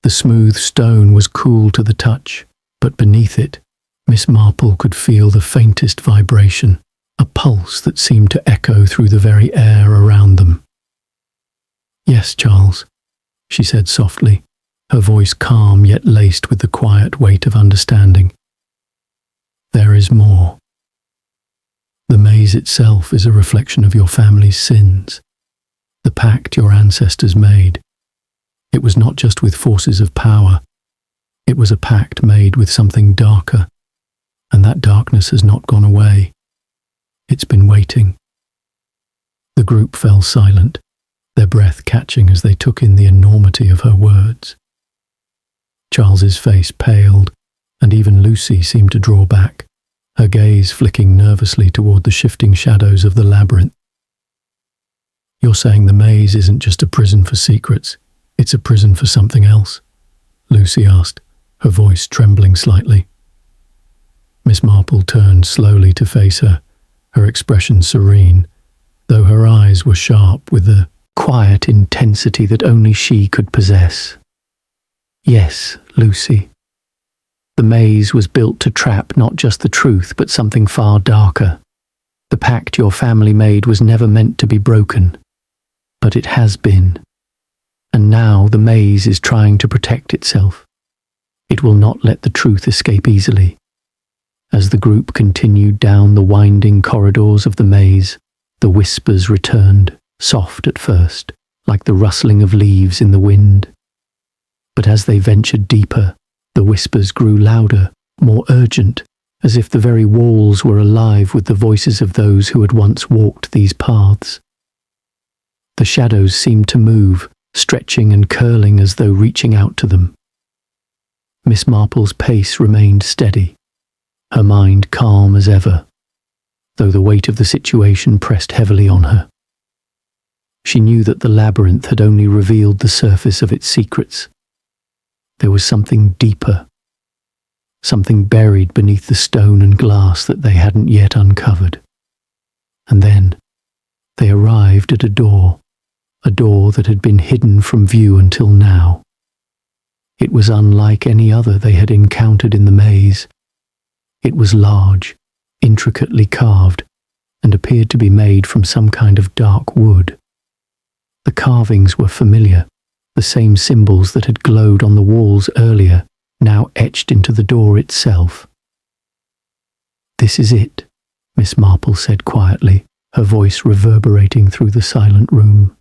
The smooth stone was cool to the touch, but beneath it, Miss Marple could feel the faintest vibration, a pulse that seemed to echo through the very air around them. "Yes, Charles," she said softly, her voice calm yet laced with the quiet weight of understanding. "There is more. The maze itself is a reflection of your family's sins, the pact your ancestors made. It was not just with forces of power. It was a pact made with something darker, and that darkness has not gone away. It's been waiting." The group fell silent, their breath catching as they took in the enormity of her words. Charles's face paled, and even Lucy seemed to draw back, her gaze flicking nervously toward the shifting shadows of the labyrinth. "You're saying the maze isn't just a prison for secrets, it's a prison for something else?" Lucy asked, her voice trembling slightly. Miss Marple turned slowly to face her, her expression serene, though her eyes were sharp with the quiet intensity that only she could possess. "Yes, Lucy. The maze was built to trap not just the truth, but something far darker. The pact your family made was never meant to be broken, but it has been. And now the maze is trying to protect itself. It will not let the truth escape easily." As the group continued down the winding corridors of the maze, the whispers returned, soft at first, like the rustling of leaves in the wind. But as they ventured deeper, the whispers grew louder, more urgent, as if the very walls were alive with the voices of those who had once walked these paths. The shadows seemed to move, stretching and curling as though reaching out to them. Miss Marple's pace remained steady, her mind calm as ever, though the weight of the situation pressed heavily on her. She knew that the labyrinth had only revealed the surface of its secrets. There was something deeper, something buried beneath the stone and glass that they hadn't yet uncovered. And then they arrived at a door that had been hidden from view until now. It was unlike any other they had encountered in the maze, It was large, intricately carved, and appeared to be made from some kind of dark wood. The carvings were familiar, the same symbols that had glowed on the walls earlier, now etched into the door itself. "This is it," Miss Marple said quietly, her voice reverberating through the silent room.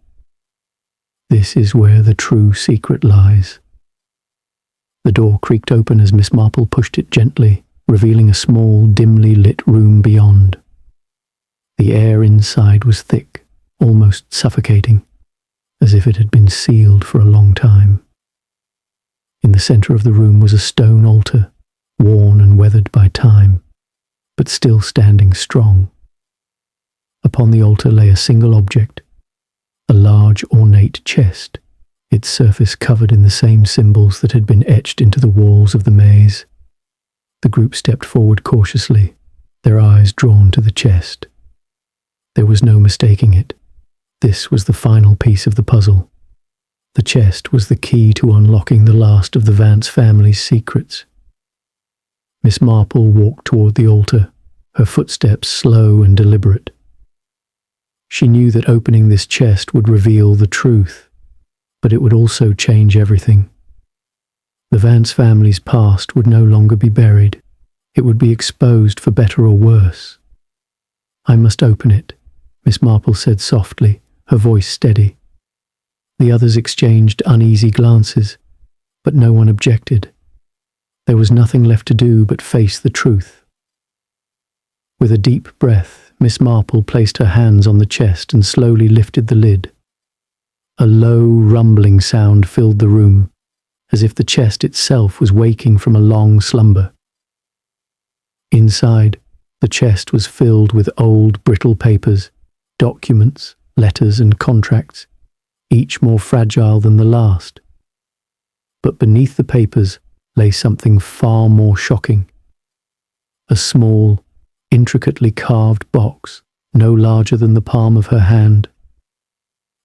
"This is where the true secret lies." The door creaked open as Miss Marple pushed it gently, revealing a small, dimly lit room beyond. The air inside was thick, almost suffocating, as if it had been sealed for a long time. In the center of the room was a stone altar, worn and weathered by time, but still standing strong. Upon the altar lay a single object, a large ornate chest, its surface covered in the same symbols that had been etched into the walls of the maze. The group stepped forward cautiously, their eyes drawn to the chest. There was no mistaking it. This was the final piece of the puzzle. The chest was the key to unlocking the last of the Vance family's secrets. Miss Marple walked toward the altar, her footsteps slow and deliberate. She knew that opening this chest would reveal the truth, but it would also change everything. The Vance family's past would no longer be buried. It would be exposed for better or worse. "I must open it," Miss Marple said softly, her voice steady. The others exchanged uneasy glances, but no one objected. There was nothing left to do but face the truth. With a deep breath, Miss Marple placed her hands on the chest and slowly lifted the lid. A low, rumbling sound filled the room, as if the chest itself was waking from a long slumber. Inside, the chest was filled with old, brittle papers, documents, letters and contracts, each more fragile than the last. But beneath the papers lay something far more shocking. A small, intricately carved box, no larger than the palm of her hand.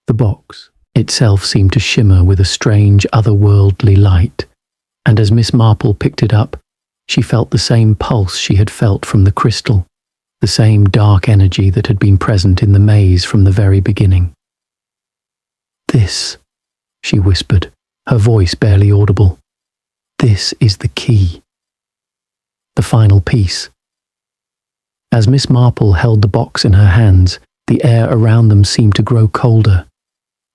The box itself seemed to shimmer with a strange, otherworldly light, and as Miss Marple picked it up, she felt the same pulse she had felt from the crystal, the same dark energy that had been present in the maze from the very beginning. "This," she whispered, her voice barely audible. "This is the key. The final piece." As Miss Marple held the box in her hands, the air around them seemed to grow colder.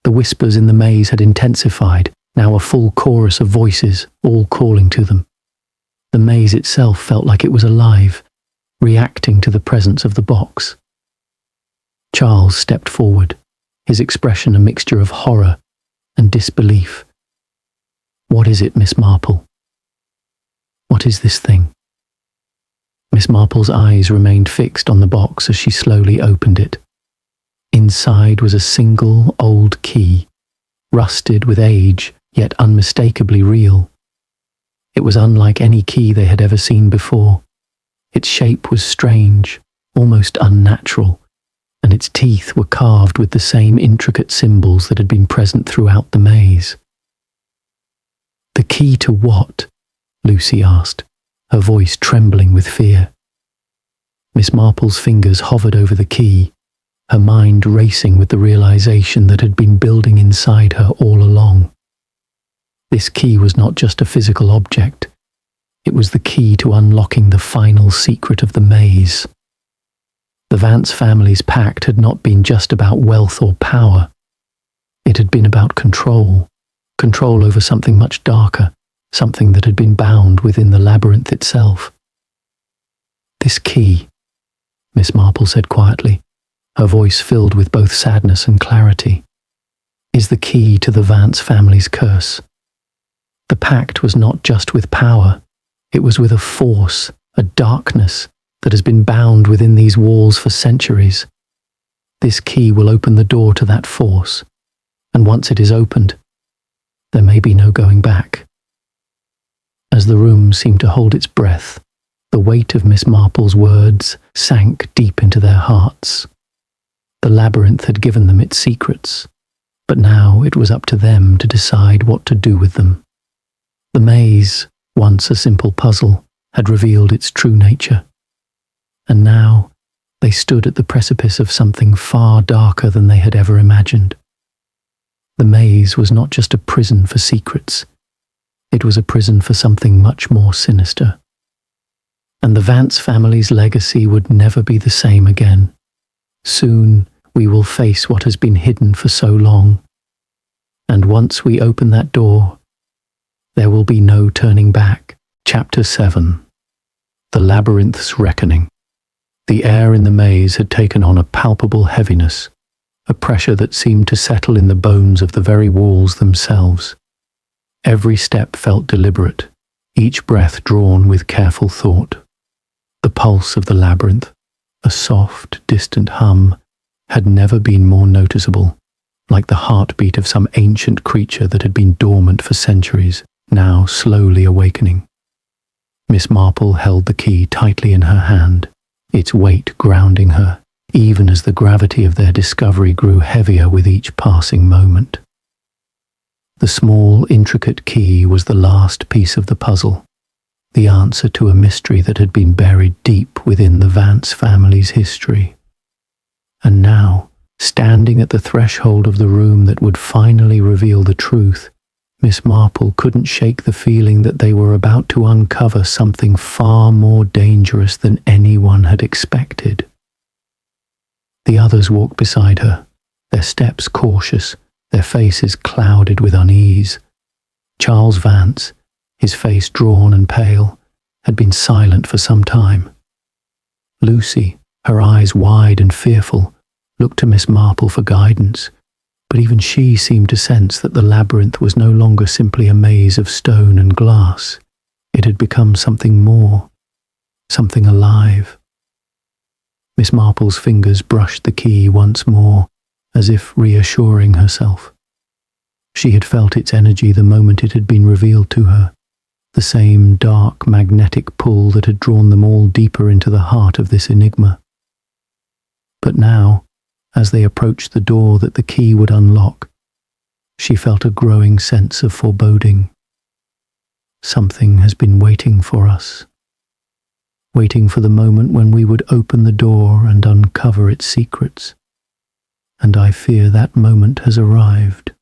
The whispers in the maze had intensified, now a full chorus of voices, all calling to them. The maze itself felt like it was alive, reacting to the presence of the box. Charles stepped forward, his expression a mixture of horror and disbelief. "What is it, Miss Marple? What is this thing?" Miss Marple's eyes remained fixed on the box as she slowly opened it. Inside was a single old key, rusted with age, yet unmistakably real. It was unlike any key they had ever seen before. Its shape was strange, almost unnatural, and its teeth were carved with the same intricate symbols that had been present throughout the maze. "The key to what?" Lucy asked, her voice trembling with fear. Miss Marple's fingers hovered over the key, her mind racing with the realization that had been building inside her all along. This key was not just a physical object. It was the key to unlocking the final secret of the maze. The Vance family's pact had not been just about wealth or power. It had been about control over something much darker, something that had been bound within the labyrinth itself. "This key," Miss Marple said quietly, her voice filled with both sadness and clarity, "is the key to the Vance family's curse. The pact was not just with power, it was with a force, a darkness that has been bound within these walls for centuries. This key will open the door to that force, and once it is opened, there may be no going back." As the room seemed to hold its breath, the weight of Miss Marple's words sank deep into their hearts. The labyrinth had given them its secrets, but now it was up to them to decide what to do with them. The maze, once a simple puzzle, had revealed its true nature. And now they stood at the precipice of something far darker than they had ever imagined. The maze was not just a prison for secrets. It was a prison for something much more sinister. And the Vance family's legacy would never be the same again. Soon we will face what has been hidden for so long. And once we open that door, there will be no turning back. Chapter 7. The Labyrinth's Reckoning. The air in the maze had taken on a palpable heaviness, a pressure that seemed to settle in the bones of the very walls themselves. Every step felt deliberate, each breath drawn with careful thought. The pulse of the labyrinth, a soft, distant hum, had never been more noticeable, like the heartbeat of some ancient creature that had been dormant for centuries, now slowly awakening. Miss Marple held the key tightly in her hand, its weight grounding her, even as the gravity of their discovery grew heavier with each passing moment. The small, intricate key was the last piece of the puzzle, the answer to a mystery that had been buried deep within the Vance family's history. And now, standing at the threshold of the room that would finally reveal the truth, Miss Marple couldn't shake the feeling that they were about to uncover something far more dangerous than anyone had expected. The others walked beside her, their steps cautious, their faces clouded with unease. Charles Vance, his face drawn and pale, had been silent for some time. Lucy, her eyes wide and fearful, looked to Miss Marple for guidance, but even she seemed to sense that the labyrinth was no longer simply a maze of stone and glass. It had become something more, something alive. Miss Marple's fingers brushed the key once more, as if reassuring herself. She had felt its energy the moment it had been revealed to her, the same dark magnetic pull that had drawn them all deeper into the heart of this enigma. But now, as they approached the door that the key would unlock, she felt a growing sense of foreboding. Something has been waiting for us, waiting for the moment when we would open the door and uncover its secrets. And I fear that moment has arrived.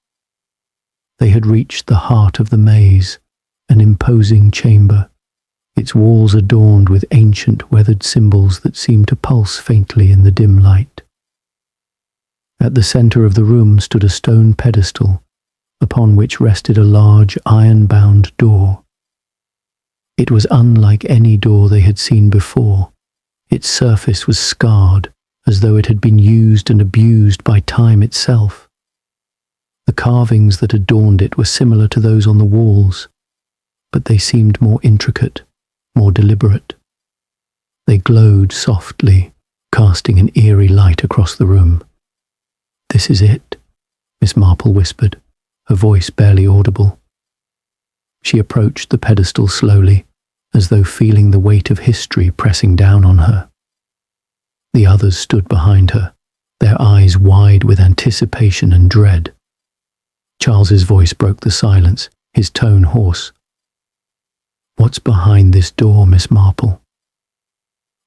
They had reached the heart of the maze, an imposing chamber, its walls adorned with ancient weathered symbols that seemed to pulse faintly in the dim light. At the center of the room stood a stone pedestal, upon which rested a large iron-bound door. It was unlike any door they had seen before. Its surface was scarred, as though it had been used and abused by time itself. The carvings that adorned it were similar to those on the walls, but they seemed more intricate, more deliberate. They glowed softly, casting an eerie light across the room. "This is it," Miss Marple whispered, her voice barely audible. She approached the pedestal slowly, as though feeling the weight of history pressing down on her. The others stood behind her, their eyes wide with anticipation and dread. Charles's voice broke the silence, his tone hoarse. "What's behind this door, Miss Marple?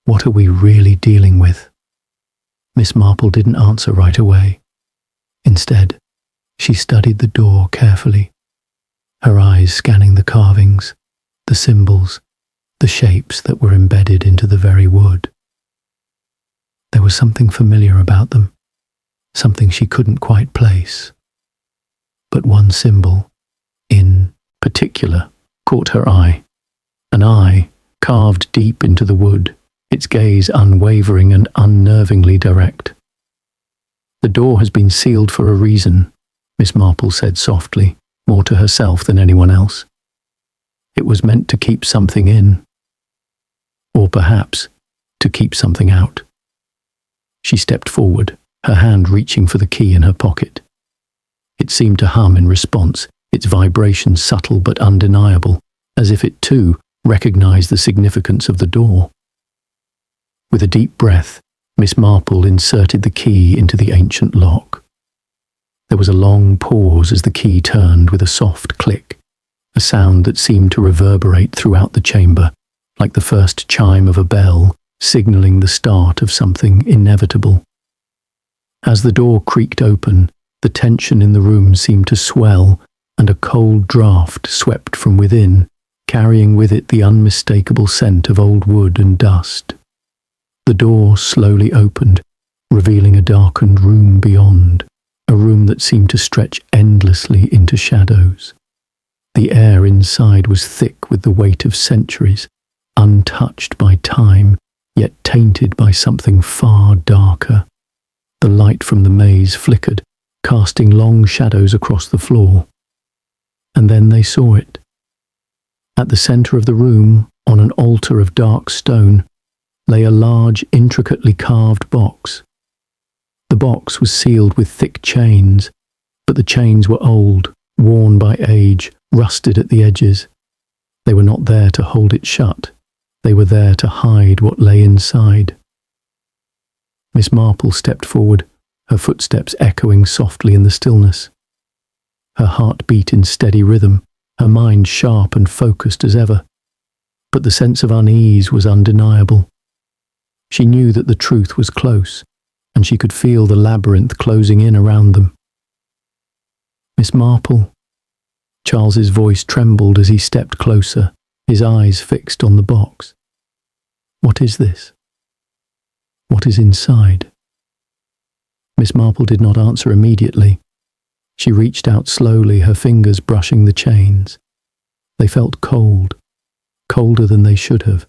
What are we really dealing with?" Miss Marple didn't answer right away. Instead, she studied the door carefully, her eyes scanning the carvings, the symbols, the shapes that were embedded into the very wood. There was something familiar about them, something she couldn't quite place. But one symbol, in particular, caught her eye. An eye carved deep into the wood, its gaze unwavering and unnervingly direct. "The door has been sealed for a reason," Miss Marple said softly, more to herself than anyone else. "It was meant to keep something in. Or perhaps to keep something out." She stepped forward, her hand reaching for the key in her pocket. It seemed to hum in response, its vibration subtle but undeniable, as if it too recognized the significance of the door. With a deep breath, Miss Marple inserted the key into the ancient lock. There was a long pause as the key turned with a soft click, a sound that seemed to reverberate throughout the chamber, like the first chime of a bell, signalling the start of something inevitable. As the door creaked open, the tension in the room seemed to swell, and a cold draught swept from within, carrying with it the unmistakable scent of old wood and dust. The door slowly opened, revealing a darkened room beyond, a room that seemed to stretch endlessly into shadows. The air inside was thick with the weight of centuries, untouched by time, yet tainted by something far darker. The light from the maze flickered, casting long shadows across the floor. And then they saw it. At the centre of the room, on an altar of dark stone, lay a large, intricately carved box. The box was sealed with thick chains, but the chains were old, worn by age, rusted at the edges. They were not there to hold it shut. They were there to hide what lay inside. Miss Marple stepped forward, her footsteps echoing softly in the stillness. Her heart beat in steady rhythm, her mind sharp and focused as ever. But the sense of unease was undeniable. She knew that the truth was close, and she could feel the labyrinth closing in around them. "Miss Marple." Charles's voice trembled as he stepped closer, his eyes fixed on the box. "What is this? What is inside?" Miss Marple did not answer immediately. She reached out slowly, her fingers brushing the chains. They felt cold, colder than they should have,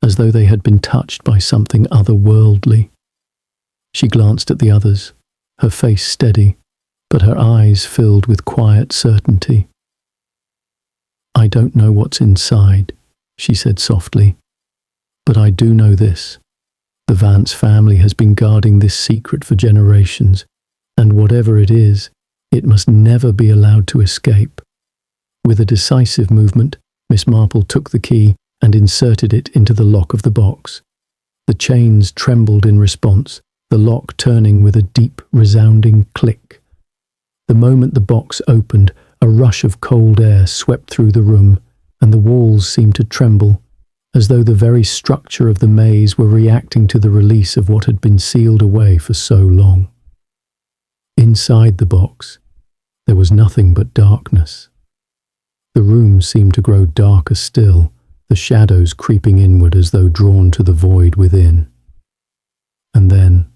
as though they had been touched by something otherworldly. She glanced at the others, her face steady, but her eyes filled with quiet certainty. "I don't know what's inside," she said softly, "but I do know this. The Vance family has been guarding this secret for generations, and whatever it is, it must never be allowed to escape." With a decisive movement, Miss Marple took the key and inserted it into the lock of the box. The chains trembled in response, the lock turning with a deep, resounding click. The moment the box opened, a rush of cold air swept through the room, and the walls seemed to tremble, as though the very structure of the maze were reacting to the release of what had been sealed away for so long. Inside the box, there was nothing but darkness. The room seemed to grow darker still, the shadows creeping inward as though drawn to the void within. And then,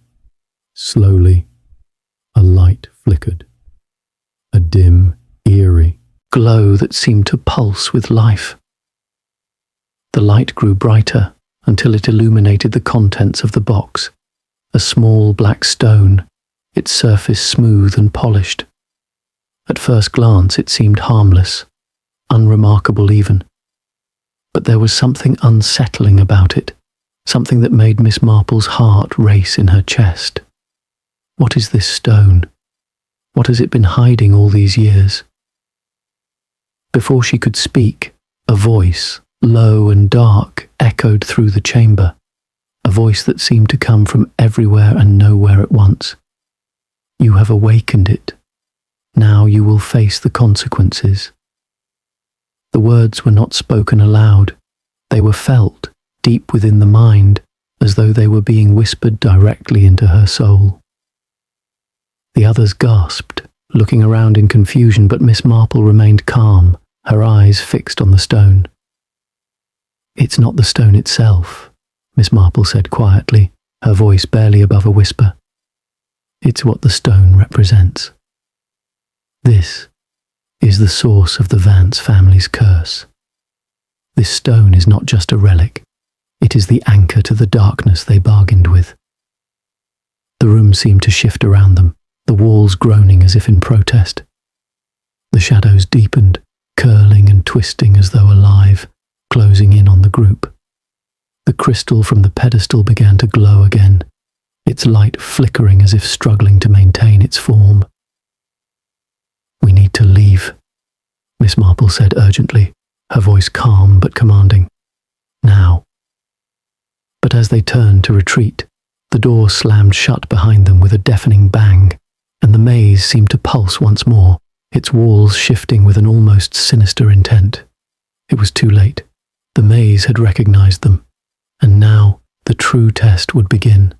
slowly, a light flickered. A dim, eerie glow that seemed to pulse with life. The light grew brighter until it illuminated the contents of the box, a small black stone, its surface smooth and polished. At first glance it seemed harmless, unremarkable even. But there was something unsettling about it, something that made Miss Marple's heart race in her chest. What is this stone? What has it been hiding all these years? Before she could speak, a voice, low and dark, echoed through the chamber, a voice that seemed to come from everywhere and nowhere at once. "You have awakened it. Now you will face the consequences." The words were not spoken aloud. They were felt deep within the mind, as though they were being whispered directly into her soul. The others gasped, looking around in confusion, but Miss Marple remained calm, her eyes fixed on the stone. "It's not the stone itself," Miss Marple said quietly, her voice barely above a whisper. "It's what the stone represents. This is the source of the Vance family's curse. This stone is not just a relic, it is the anchor to the darkness they bargained with." The room seemed to shift around them, the walls groaning as if in protest. The shadows deepened, curling and twisting as though alive, closing in on the group. The crystal from the pedestal began to glow again, its light flickering as if struggling to maintain its form. "We need to leave," Miss Marple said urgently, her voice calm but commanding. "Now." But as they turned to retreat, the door slammed shut behind them with a deafening bang, and the maze seemed to pulse once more, its walls shifting with an almost sinister intent. It was too late. The maze had recognized them, and now the true test would begin.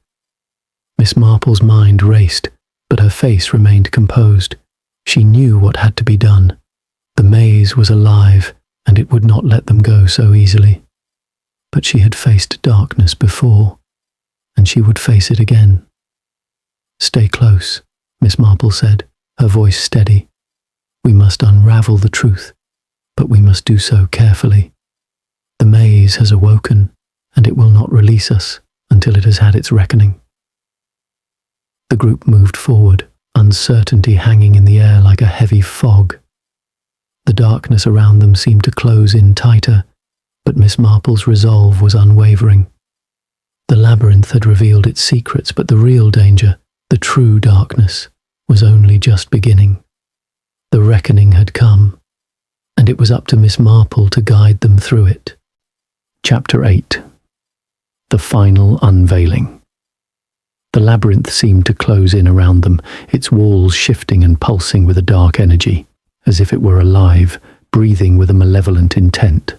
Miss Marple's mind raced, but her face remained composed. She knew what had to be done. The maze was alive, and it would not let them go so easily. But she had faced darkness before, and she would face it again. "Stay close," Miss Marple said, her voice steady. "We must unravel the truth, but we must do so carefully. The maze has awoken, and it will not release us until it has had its reckoning." The group moved forward, uncertainty hanging in the air like a heavy fog. The darkness around them seemed to close in tighter, but Miss Marple's resolve was unwavering. The labyrinth had revealed its secrets, but the real danger, the true darkness, was only just beginning. The reckoning had come, and it was up to Miss Marple to guide them through it. Chapter 8. The Final Unveiling. The labyrinth seemed to close in around them, its walls shifting and pulsing with a dark energy, as if it were alive, breathing with a malevolent intent.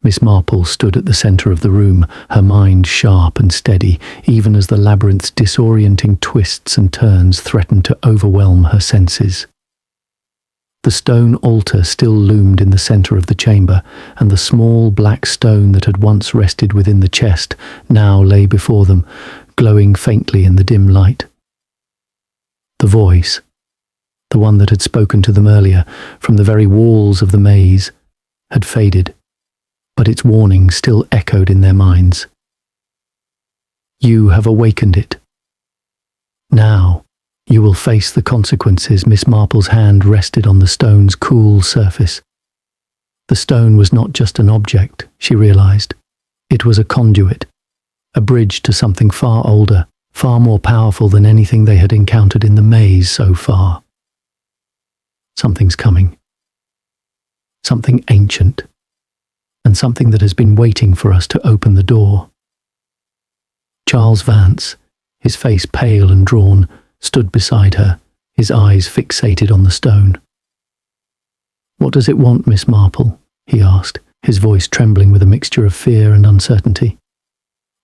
Miss Marple stood at the centre of the room, her mind sharp and steady, even as the labyrinth's disorienting twists and turns threatened to overwhelm her senses. The stone altar still loomed in the centre of the chamber, and the small black stone that had once rested within the chest now lay before them, glowing faintly in the dim light. The voice, the one that had spoken to them earlier, from the very walls of the maze, had faded, but its warning still echoed in their minds. "You have awakened it. Now you will face the consequences." Miss Marple's hand rested on the stone's cool surface. The stone was not just an object, she realized. It was a conduit, a bridge to something far older, far more powerful than anything they had encountered in the maze so far. Something's coming. Something ancient, and something that has been waiting for us to open the door. Charles Vance, his face pale and drawn, stood beside her, his eyes fixated on the stone. "What does it want, Miss Marple?" he asked, his voice trembling with a mixture of fear and uncertainty.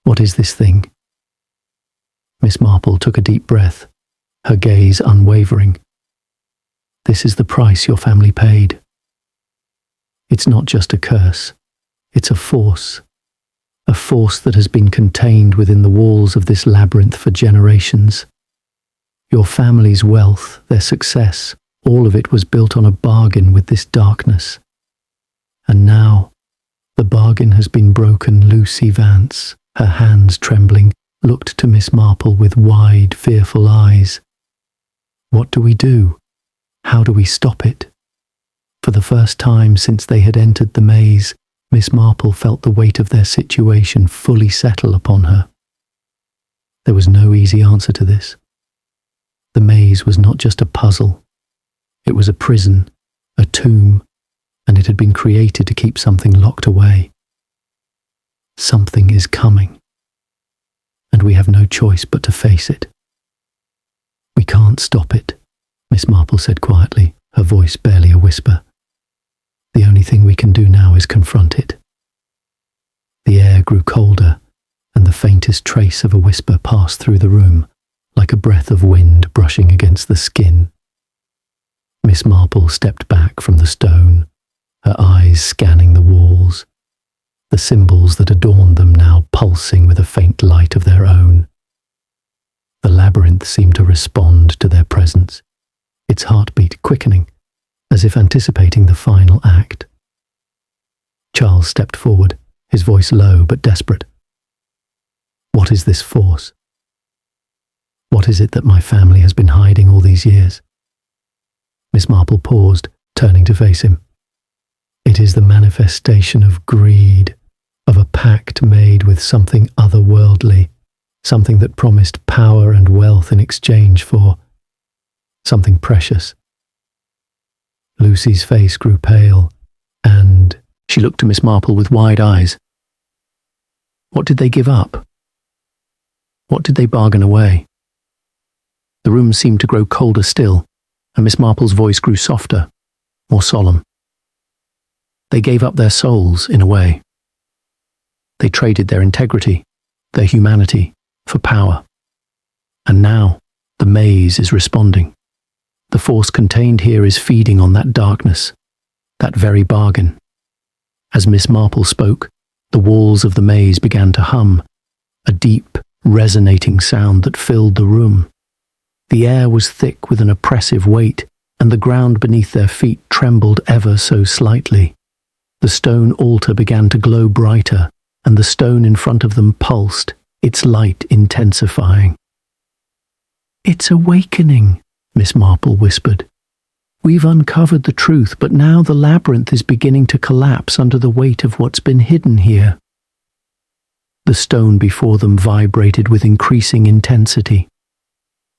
"What is this thing?" Miss Marple took a deep breath, her gaze unwavering. "This is the price your family paid. It's not just a curse. It's a force that has been contained within the walls of this labyrinth for generations. Your family's wealth, their success, all of it was built on a bargain with this darkness. And now, the bargain has been broken." Lucy Vance, her hands trembling, looked to Miss Marple with wide, fearful eyes. "What do we do? How do we stop it?" For the first time since they had entered the maze, Miss Marple felt the weight of their situation fully settle upon her. There was no easy answer to this. The maze was not just a puzzle. It was a prison, a tomb, and it had been created to keep something locked away. Something is coming, and we have no choice but to face it. "We can't stop it," Miss Marple said quietly, her voice barely a whisper. "The only thing we can do now is confront it." The air grew colder, and the faintest trace of a whisper passed through the room, like a breath of wind brushing against the skin. Miss Marple stepped back from the stone, her eyes scanning the walls, the symbols that adorned them now pulsing with a faint light of their own. The labyrinth seemed to respond to their presence, its heartbeat quickening, as if anticipating the final act. Charles stepped forward, his voice low but desperate. "What is this force? What is it that my family has been hiding all these years?" Miss Marple paused, turning to face him. "It is the manifestation of greed, of a pact made with something otherworldly, something that promised power and wealth in exchange for something precious." Lucy's face grew pale, and she looked to Miss Marple with wide eyes. "What did they give up? What did they bargain away?" The room seemed to grow colder still, and Miss Marple's voice grew softer, more solemn. They gave up their souls, in a way. They traded their integrity, their humanity, for power. And now, the maze is responding. The force contained here is feeding on that darkness, that very bargain. As Miss Marple spoke, the walls of the maze began to hum, a deep, resonating sound that filled the room. The air was thick with an oppressive weight, and the ground beneath their feet trembled ever so slightly. The stone altar began to glow brighter, and the stone in front of them pulsed, its light intensifying. "It's awakening," Miss Marple whispered. "We've uncovered the truth, but now the labyrinth is beginning to collapse under the weight of what's been hidden here." The stone before them vibrated with increasing intensity.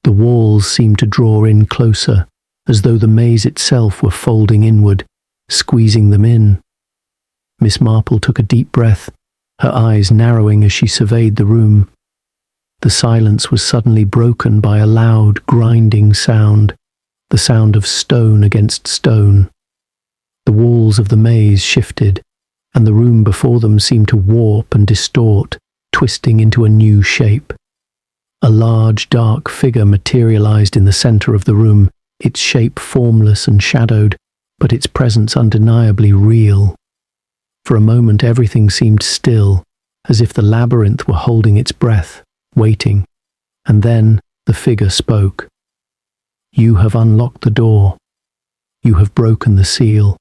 The walls seemed to draw in closer, as though the maze itself were folding inward, squeezing them in. Miss Marple took a deep breath, her eyes narrowing as she surveyed the room. The silence was suddenly broken by a loud, grinding sound, the sound of stone against stone. The walls of the maze shifted, and the room before them seemed to warp and distort, twisting into a new shape. A large, dark figure materialized in the center of the room, its shape formless and shadowed, but its presence undeniably real. For a moment everything seemed still, as if the labyrinth were holding its breath, waiting, and then the figure spoke. "You have unlocked the door. You have broken the seal,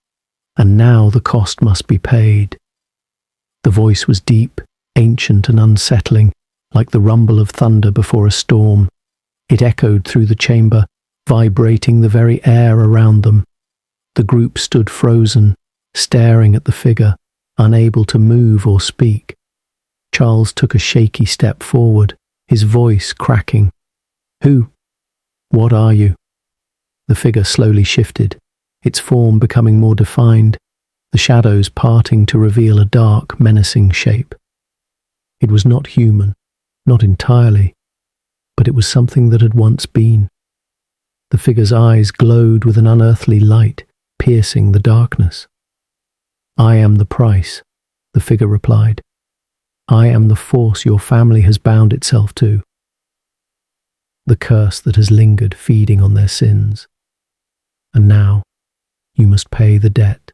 and now the cost must be paid." The voice was deep, ancient and unsettling, like the rumble of thunder before a storm. It echoed through the chamber, vibrating the very air around them. The group stood frozen, staring at the figure, unable to move or speak. Charles took a shaky step forward, his voice cracking. "Who? What are you?" The figure slowly shifted, its form becoming more defined, the shadows parting to reveal a dark, menacing shape. It was not human, not entirely, but it was something that had once been. The figure's eyes glowed with an unearthly light, piercing the darkness. "I am the price," the figure replied. "I am the force your family has bound itself to. The curse that has lingered feeding on their sins. And now, you must pay the debt."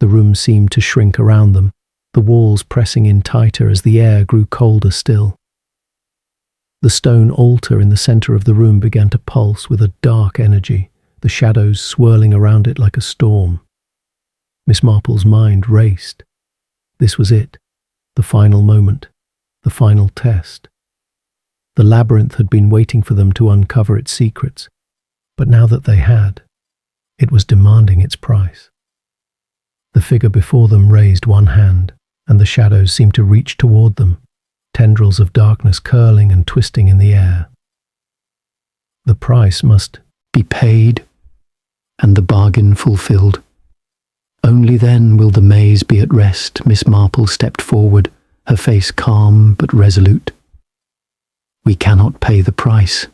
The room seemed to shrink around them, the walls pressing in tighter as the air grew colder still. The stone altar in the center of the room began to pulse with a dark energy, the shadows swirling around it like a storm. Miss Marple's mind raced. This was it, the final moment, the final test. The labyrinth had been waiting for them to uncover its secrets, but now that they had, it was demanding its price. The figure before them raised one hand, and the shadows seemed to reach toward them, tendrils of darkness curling and twisting in the air. The price must be paid, and the bargain fulfilled. Only then will the maze be at rest. Miss Marple stepped forward, her face calm but resolute. "We cannot pay the price.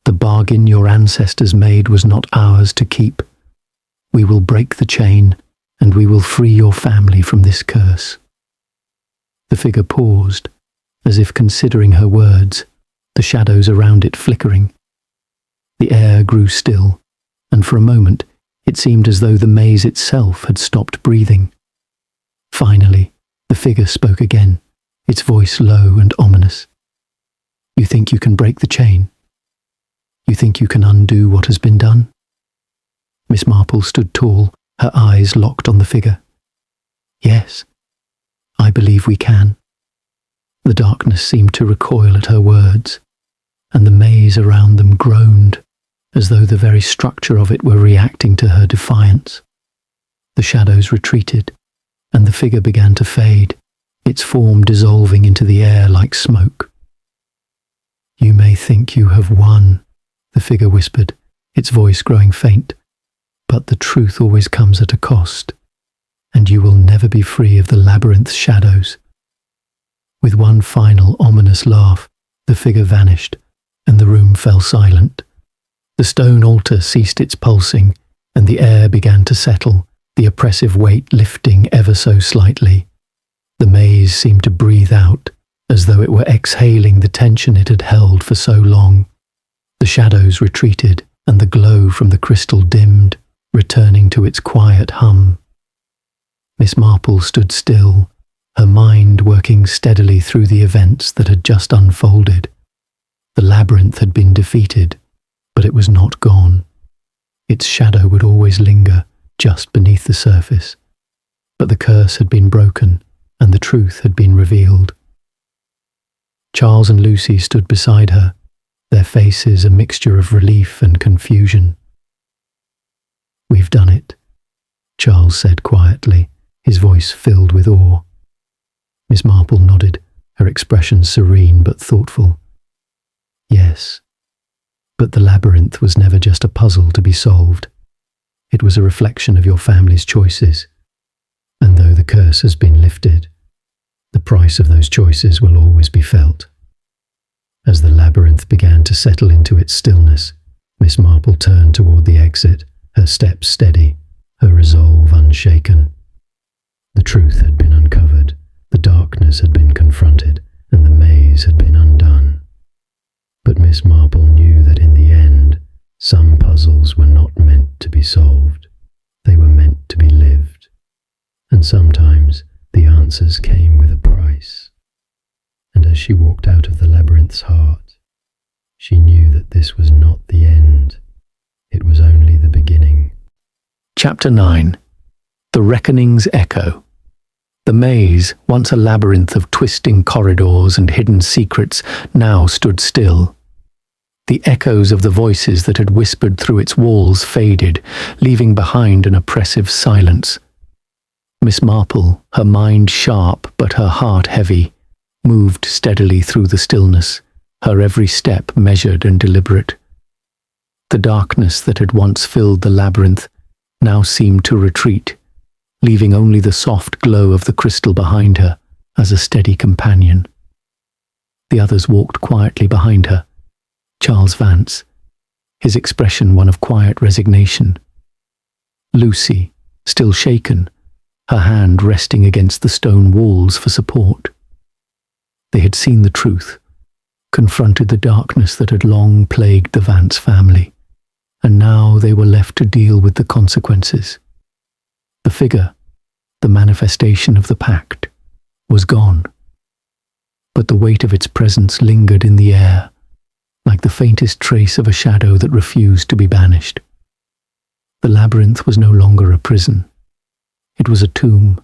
The bargain your ancestors made was not ours to keep. We will break the chain, and we will free your family from this curse." The figure paused, as if considering her words, the shadows around it flickering. The air grew still, and for a moment it seemed as though the maze itself had stopped breathing. Finally, the figure spoke again, its voice low and ominous. "You think you can break the chain? You think you can undo what has been done?" Miss Marple stood tall, her eyes locked on the figure. "Yes, I believe we can." The darkness seemed to recoil at her words, and the maze around them groaned, as though the very structure of it were reacting to her defiance. The shadows retreated, and the figure began to fade, its form dissolving into the air like smoke. "You may think you have won," the figure whispered, its voice growing faint, "but the truth always comes at a cost, and you will never be free of the labyrinth's shadows." With one final ominous laugh, the figure vanished, and the room fell silent. The stone altar ceased its pulsing, and the air began to settle, the oppressive weight lifting ever so slightly. The maze seemed to breathe out, as though it were exhaling the tension it had held for so long. The shadows retreated, and the glow from the crystal dimmed, returning to its quiet hum. Miss Marple stood still, her mind working steadily through the events that had just unfolded. The labyrinth had been defeated, but it was not gone. Its shadow would always linger just beneath the surface. But the curse had been broken, and the truth had been revealed. Charles and Lucy stood beside her, their faces a mixture of relief and confusion. "We've done it," Charles said quietly, his voice filled with awe. Miss Marple nodded, her expression serene but thoughtful. "Yes, but the labyrinth was never just a puzzle to be solved. It was a reflection of your family's choices. And though the curse has been lifted, the price of those choices will always be felt." As the labyrinth began to settle into its stillness, Miss Marple turned toward the exit, her steps steady, her resolve unshaken. The truth had been uncovered, the darkness had been confronted, and the maze had been undone. But Miss Marple knew that in the end, some puzzles were not meant to be solved. They were meant to be lived. And sometimes the answers came with a price. And as she walked out of the labyrinth's heart, she knew that this was not the end. It was only the beginning. Chapter 9. The Reckoning's Echo. The maze, once a labyrinth of twisting corridors and hidden secrets, now stood still. The echoes of the voices that had whispered through its walls faded, leaving behind an oppressive silence. Miss Marple, her mind sharp but her heart heavy, moved steadily through the stillness, her every step measured and deliberate. The darkness that had once filled the labyrinth now seemed to retreat, leaving only the soft glow of the crystal behind her as a steady companion. The others walked quietly behind her. Charles Vance, his expression one of quiet resignation. Lucy, still shaken, her hand resting against the stone walls for support. They had seen the truth, confronted the darkness that had long plagued the Vance family, and now they were left to deal with the consequences. The figure, the manifestation of the pact, was gone, but the weight of its presence lingered in the air, like the faintest trace of a shadow that refused to be banished. The labyrinth was no longer a prison. It was a tomb.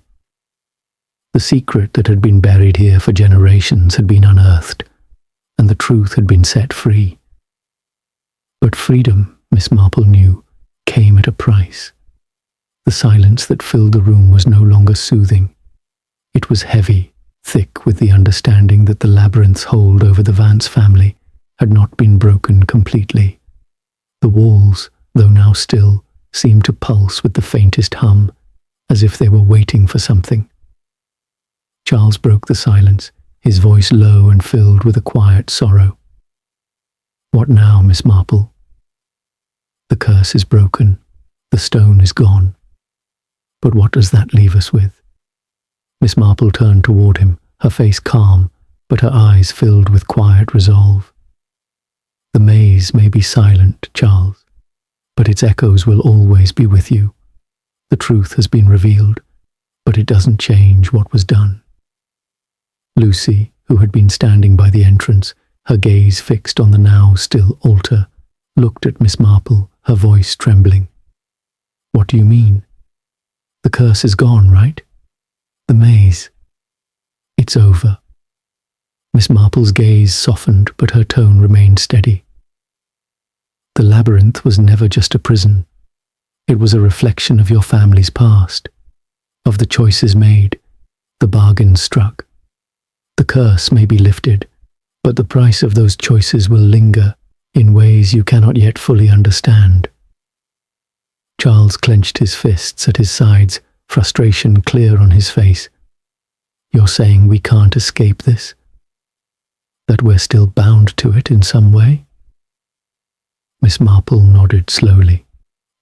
The secret that had been buried here for generations had been unearthed, and the truth had been set free. But freedom, Miss Marple knew, came at a price. The silence that filled the room was no longer soothing. It was heavy, thick with the understanding that the labyrinth's hold over the Vance family had not been broken completely. The walls, though now still, seemed to pulse with the faintest hum, as if they were waiting for something. Charles broke the silence, his voice low and filled with a quiet sorrow. "What now, Miss Marple?" "The curse is broken, the stone is gone. But what does that leave us with?" Miss Marple turned toward him, her face calm, but her eyes filled with quiet resolve. "The maze may be silent, Charles, but its echoes will always be with you. The truth has been revealed, but it doesn't change what was done." Lucy, who had been standing by the entrance, her gaze fixed on the now still altar, looked at Miss Marple, her voice trembling. "What do you mean? The curse is gone, right? The maze. It's over." Miss Marple's gaze softened, but her tone remained steady. "The labyrinth was never just a prison. It was a reflection of your family's past, of the choices made, the bargains struck. The curse may be lifted, but the price of those choices will linger in ways you cannot yet fully understand." Charles clenched his fists at his sides, frustration clear on his face. "You're saying we can't escape this? That we're still bound to it in some way?" Miss Marple nodded slowly,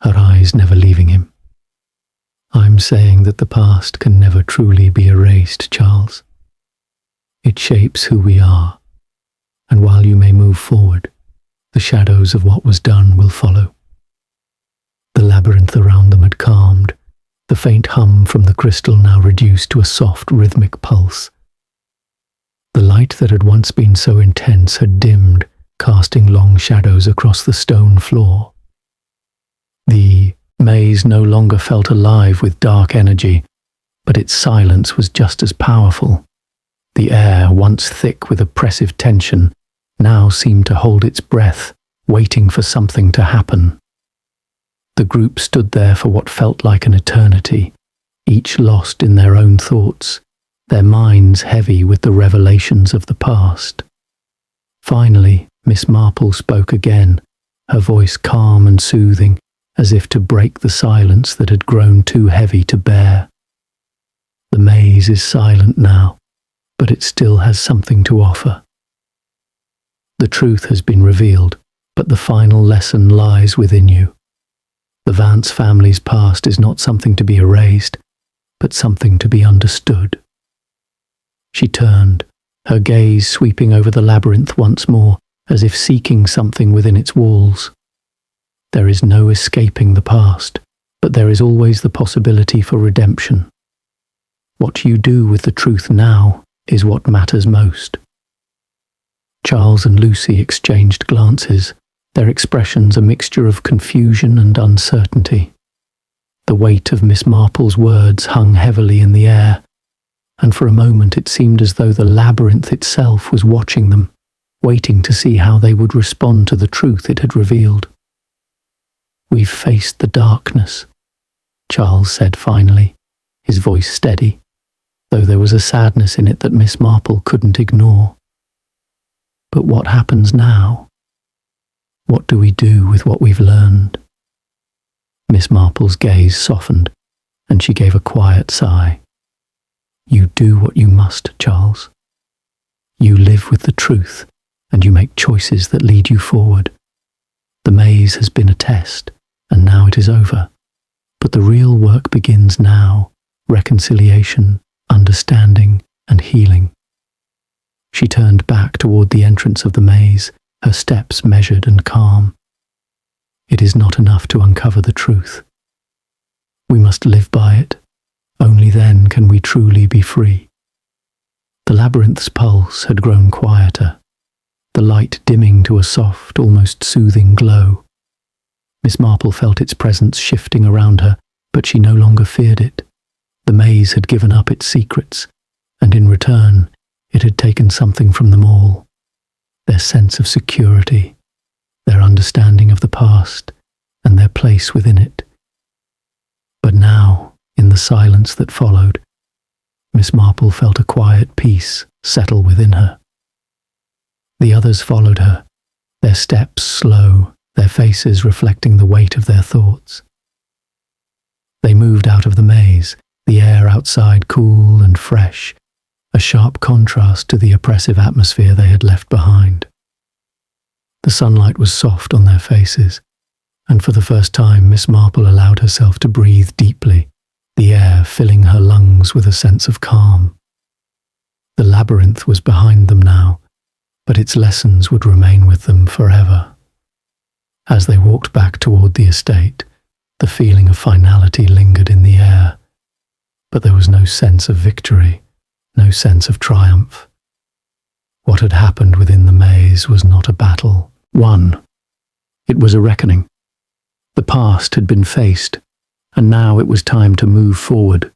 her eyes never leaving him. I'm saying that the past can never truly be erased, Charles. It shapes who we are, and while you may move forward, the shadows of what was done will follow. The labyrinth around them had calmed, the faint hum from the crystal now reduced to a soft, rhythmic pulse. The light that had once been so intense had dimmed, casting long shadows across the stone floor. The maze no longer felt alive with dark energy, but its silence was just as powerful. The air, once thick with oppressive tension, now seemed to hold its breath, waiting for something to happen. The group stood there for what felt like an eternity, each lost in their own thoughts, their minds heavy with the revelations of the past. Finally, Miss Marple spoke again, her voice calm and soothing, as if to break the silence that had grown too heavy to bear. The maze is silent now, but it still has something to offer. The truth has been revealed, but the final lesson lies within you. The Vance family's past is not something to be erased, but something to be understood. She turned, her gaze sweeping over the labyrinth once more, as if seeking something within its walls. There is no escaping the past, but there is always the possibility for redemption. What you do with the truth now is what matters most. Charles and Lucy exchanged glances, their expressions a mixture of confusion and uncertainty. The weight of Miss Marple's words hung heavily in the air, and for a moment it seemed as though the labyrinth itself was watching them, waiting to see how they would respond to the truth it had revealed. "We've faced the darkness," Charles said finally, his voice steady, though there was a sadness in it that Miss Marple couldn't ignore. "But what happens now? What do we do with what we've learned?" Miss Marple's gaze softened, and she gave a quiet sigh. "You do what you must, Charles. You live with the truth, and you make choices that lead you forward. The maze has been a test, and now it is over. But the real work begins now: reconciliation, understanding, and healing." She turned back toward the entrance of the maze, her steps measured and calm. It is not enough to uncover the truth. We must live by it. Only then can we truly be free. The labyrinth's pulse had grown quieter, the light dimming to a soft, almost soothing glow. Miss Marple felt its presence shifting around her, but she no longer feared it. The maze had given up its secrets, and in return, it had taken something from them all: their sense of security, their understanding of the past, and their place within it. But now, in the silence that followed, Miss Marple felt a quiet peace settle within her. The others followed her, their steps slow, their faces reflecting the weight of their thoughts. They moved out of the maze, the air outside cool and fresh, a sharp contrast to the oppressive atmosphere they had left behind. The sunlight was soft on their faces, and for the first time Miss Marple allowed herself to breathe deeply, the air filling her lungs with a sense of calm. The labyrinth was behind them now, but its lessons would remain with them forever. As they walked back toward the estate, the feeling of finality lingered in the air, but there was no sense of victory, no sense of triumph. What had happened within the maze was not a battle, won. It was a reckoning. The past had been faced, and now it was time to move forward,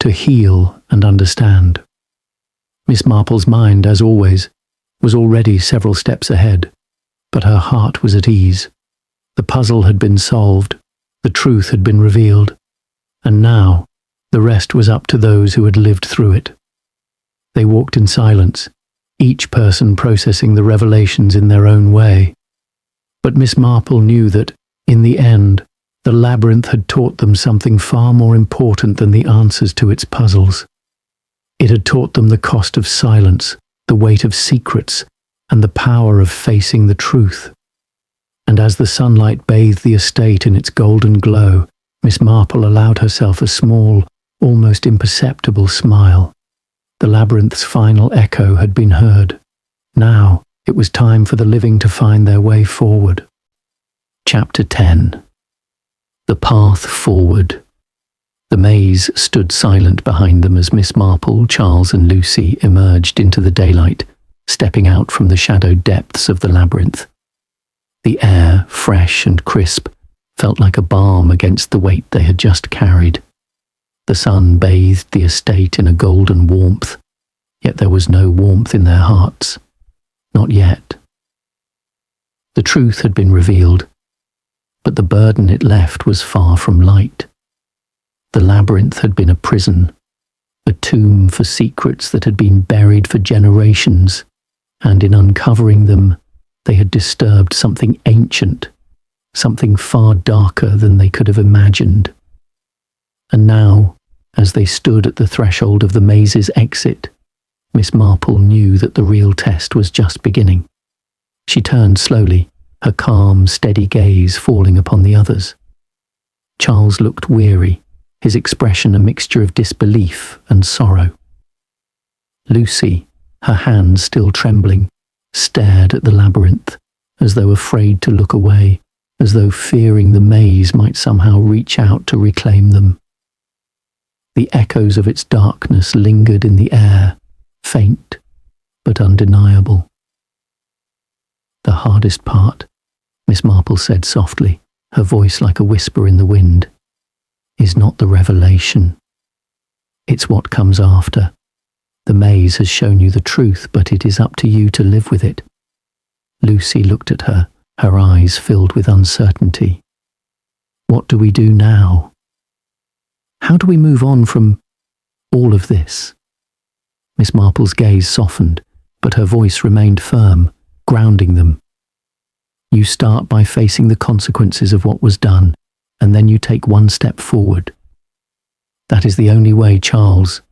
to heal and understand. Miss Marple's mind, as always, was already several steps ahead, but her heart was at ease. The puzzle had been solved, the truth had been revealed, and now the rest was up to those who had lived through it. They walked in silence, each person processing the revelations in their own way. But Miss Marple knew that, in the end, the labyrinth had taught them something far more important than the answers to its puzzles. It had taught them the cost of silence, the weight of secrets, and the power of facing the truth. And as the sunlight bathed the estate in its golden glow, Miss Marple allowed herself a small, almost imperceptible smile. The labyrinth's final echo had been heard. Now it was time for the living to find their way forward. Chapter 10. The Path Forward. The maze stood silent behind them as Miss Marple, Charles and Lucy emerged into the daylight, stepping out from the shadowed depths of the labyrinth. The air, fresh and crisp, felt like a balm against the weight they had just carried. The sun bathed the estate in a golden warmth, yet there was no warmth in their hearts. Not yet. The truth had been revealed, but the burden it left was far from light. The labyrinth had been a prison, a tomb for secrets that had been buried for generations, and in uncovering them, they had disturbed something ancient, something far darker than they could have imagined. And now, as they stood at the threshold of the maze's exit, Miss Marple knew that the real test was just beginning. She turned slowly, her calm, steady gaze falling upon the others. Charles looked weary, his expression a mixture of disbelief and sorrow. Lucy, her hands still trembling, stared at the labyrinth, as though afraid to look away, as though fearing the maze might somehow reach out to reclaim them. The echoes of its darkness lingered in the air, faint but undeniable. "The hardest part," Miss Marple said softly, her voice like a whisper in the wind, "is not the revelation. It's what comes after. The maze has shown you the truth, but it is up to you to live with it." Lucy looked at her, her eyes filled with uncertainty. "What do we do now? How do we move on from all of this?" Miss Marple's gaze softened, but her voice remained firm, grounding them. "You start by facing the consequences of what was done, and then you take one step forward. That is the only way." Charles,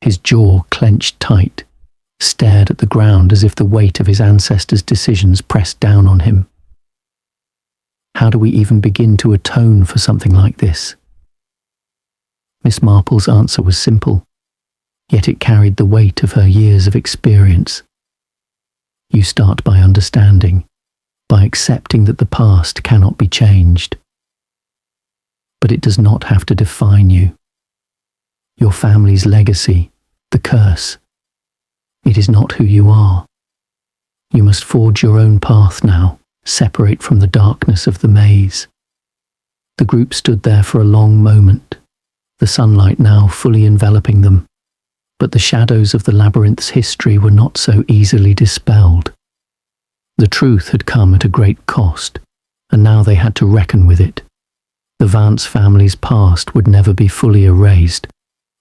his jaw clenched tight, stared at the ground as if the weight of his ancestors' decisions pressed down on him. How do we even begin to atone for something like this? Miss Marple's answer was simple, yet it carried the weight of her years of experience. You start by understanding, by accepting that the past cannot be changed. But it does not have to define you. Your family's legacy, the curse, it is not who you are. You must forge your own path now, separate from the darkness of the maze. The group stood there for a long moment, the sunlight now fully enveloping them, but the shadows of the labyrinth's history were not so easily dispelled. The truth had come at a great cost, and now they had to reckon with it. The Vance family's past would never be fully erased,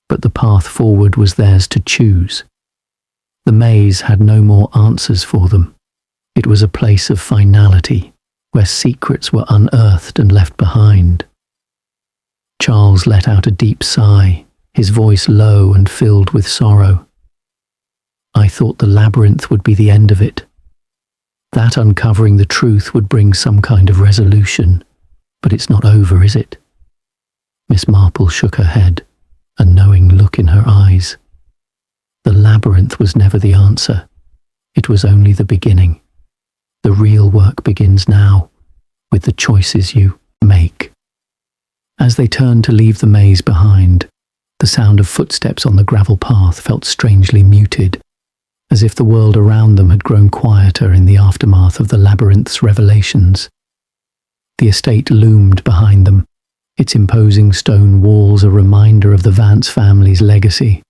but the path forward was theirs to choose. The maze had no more answers for them. It was a place of finality, where secrets were unearthed and left behind. Charles let out a deep sigh, his voice low and filled with sorrow. "I thought the labyrinth would be the end of it. That uncovering the truth would bring some kind of resolution, but it's not over, is it?" Miss Marple shook her head, a knowing look in her eyes. The labyrinth was never the answer. It was only the beginning. The real work begins now, with the choices you make. As they turned to leave the maze behind, the sound of footsteps on the gravel path felt strangely muted, as if the world around them had grown quieter in the aftermath of the labyrinth's revelations. The estate loomed behind them, its imposing stone walls a reminder of the Vance family's legacy.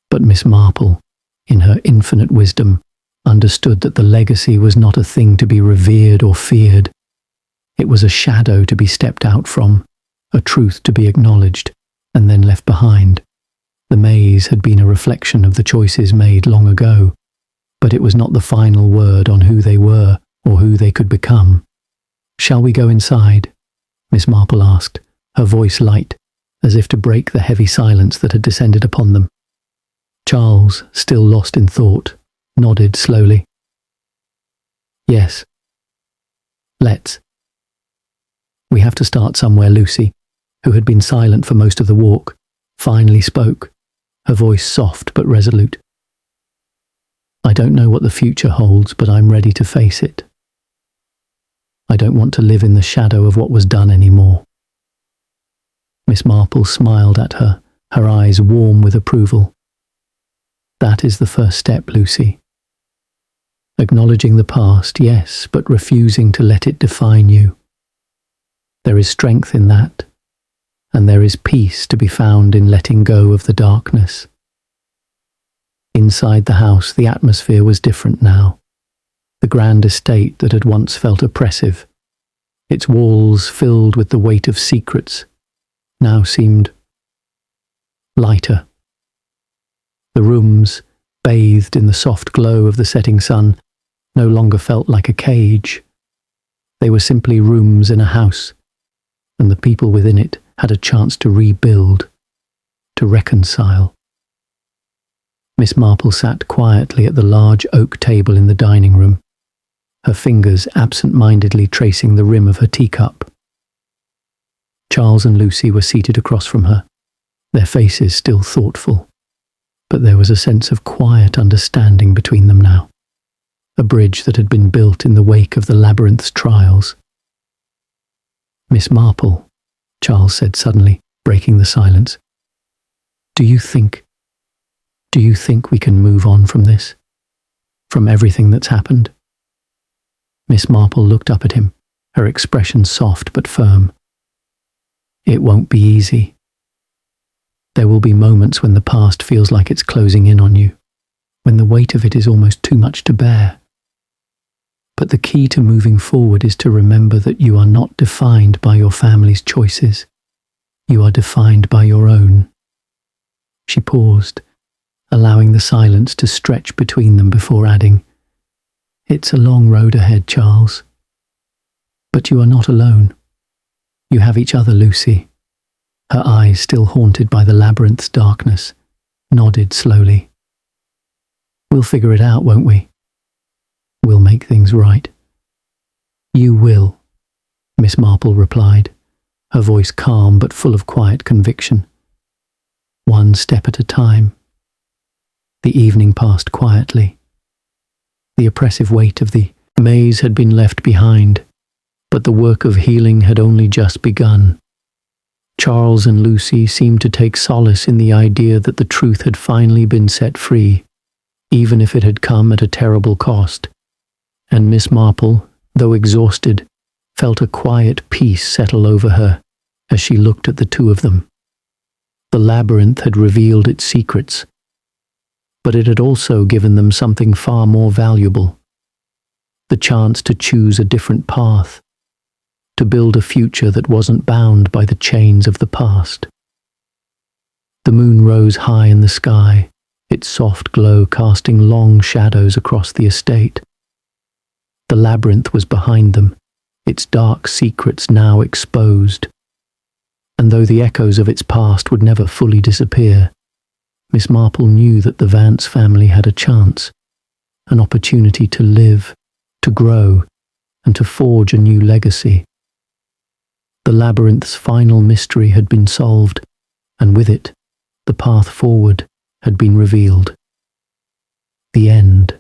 But Miss Marple, in her infinite wisdom, understood that the legacy was not a thing to be revered or feared. It was a shadow to be stepped out from, a truth to be acknowledged and then left behind. The maze had been a reflection of the choices made long ago, but it was not the final word on who they were or who they could become. "Shall we go inside?" Miss Marple asked, her voice light, as if to break the heavy silence that had descended upon them. Charles, still lost in thought, nodded slowly. "Yes. Let's. We have to start somewhere, Lucy," who had been silent for most of the walk, finally spoke, her voice soft but resolute. "I don't know what the future holds, but I'm ready to face it. I don't want to live in the shadow of what was done anymore." Miss Marple smiled at her, her eyes warm with approval. "That is the first step, Lucy. Acknowledging the past, yes, but refusing to let it define you. There is strength in that, and there is peace to be found in letting go of the darkness." Inside the house, the atmosphere was different now. The grand estate that had once felt oppressive, its walls filled with the weight of secrets, now seemed lighter. The rooms, bathed in the soft glow of the setting sun, no longer felt like a cage. They were simply rooms in a house, and the people within it had a chance to rebuild, to reconcile. Miss Marple sat quietly at the large oak table in the dining room, her fingers absent-mindedly tracing the rim of her teacup. Charles and Lucy were seated across from her, their faces still thoughtful, but there was a sense of quiet understanding between them now, a bridge that had been built in the wake of the labyrinth's trials. "Miss Marple," Charles said suddenly, breaking the silence, Do you think we can move on from this? From everything that's happened?" Miss Marple looked up at him, her expression soft but firm. "It won't be easy. There will be moments when the past feels like it's closing in on you, when the weight of it is almost too much to bear. But the key to moving forward is to remember that you are not defined by your family's choices. You are defined by your own." She paused, allowing the silence to stretch between them before adding, "It's a long road ahead, Charles. But you are not alone. You have each other, Lucy." Her eyes, still haunted by the labyrinth's darkness, nodded slowly. "We'll figure it out, won't we? We'll make things right." "You will," Miss Marple replied, her voice calm but full of quiet conviction. "One step at a time." The evening passed quietly. The oppressive weight of the maze had been left behind, but the work of healing had only just begun. Charles and Lucy seemed to take solace in the idea that the truth had finally been set free, even if it had come at a terrible cost. And Miss Marple, though exhausted, felt a quiet peace settle over her as she looked at the two of them. The labyrinth had revealed its secrets, but it had also given them something far more valuable: the chance to choose a different path, to build a future that wasn't bound by the chains of the past. The moon rose high in the sky, its soft glow casting long shadows across the estate. The labyrinth was behind them, its dark secrets now exposed. And though the echoes of its past would never fully disappear, Miss Marple knew that the Vance family had a chance, an opportunity to live, to grow, and to forge a new legacy. The labyrinth's final mystery had been solved, and with it, the path forward had been revealed. The end.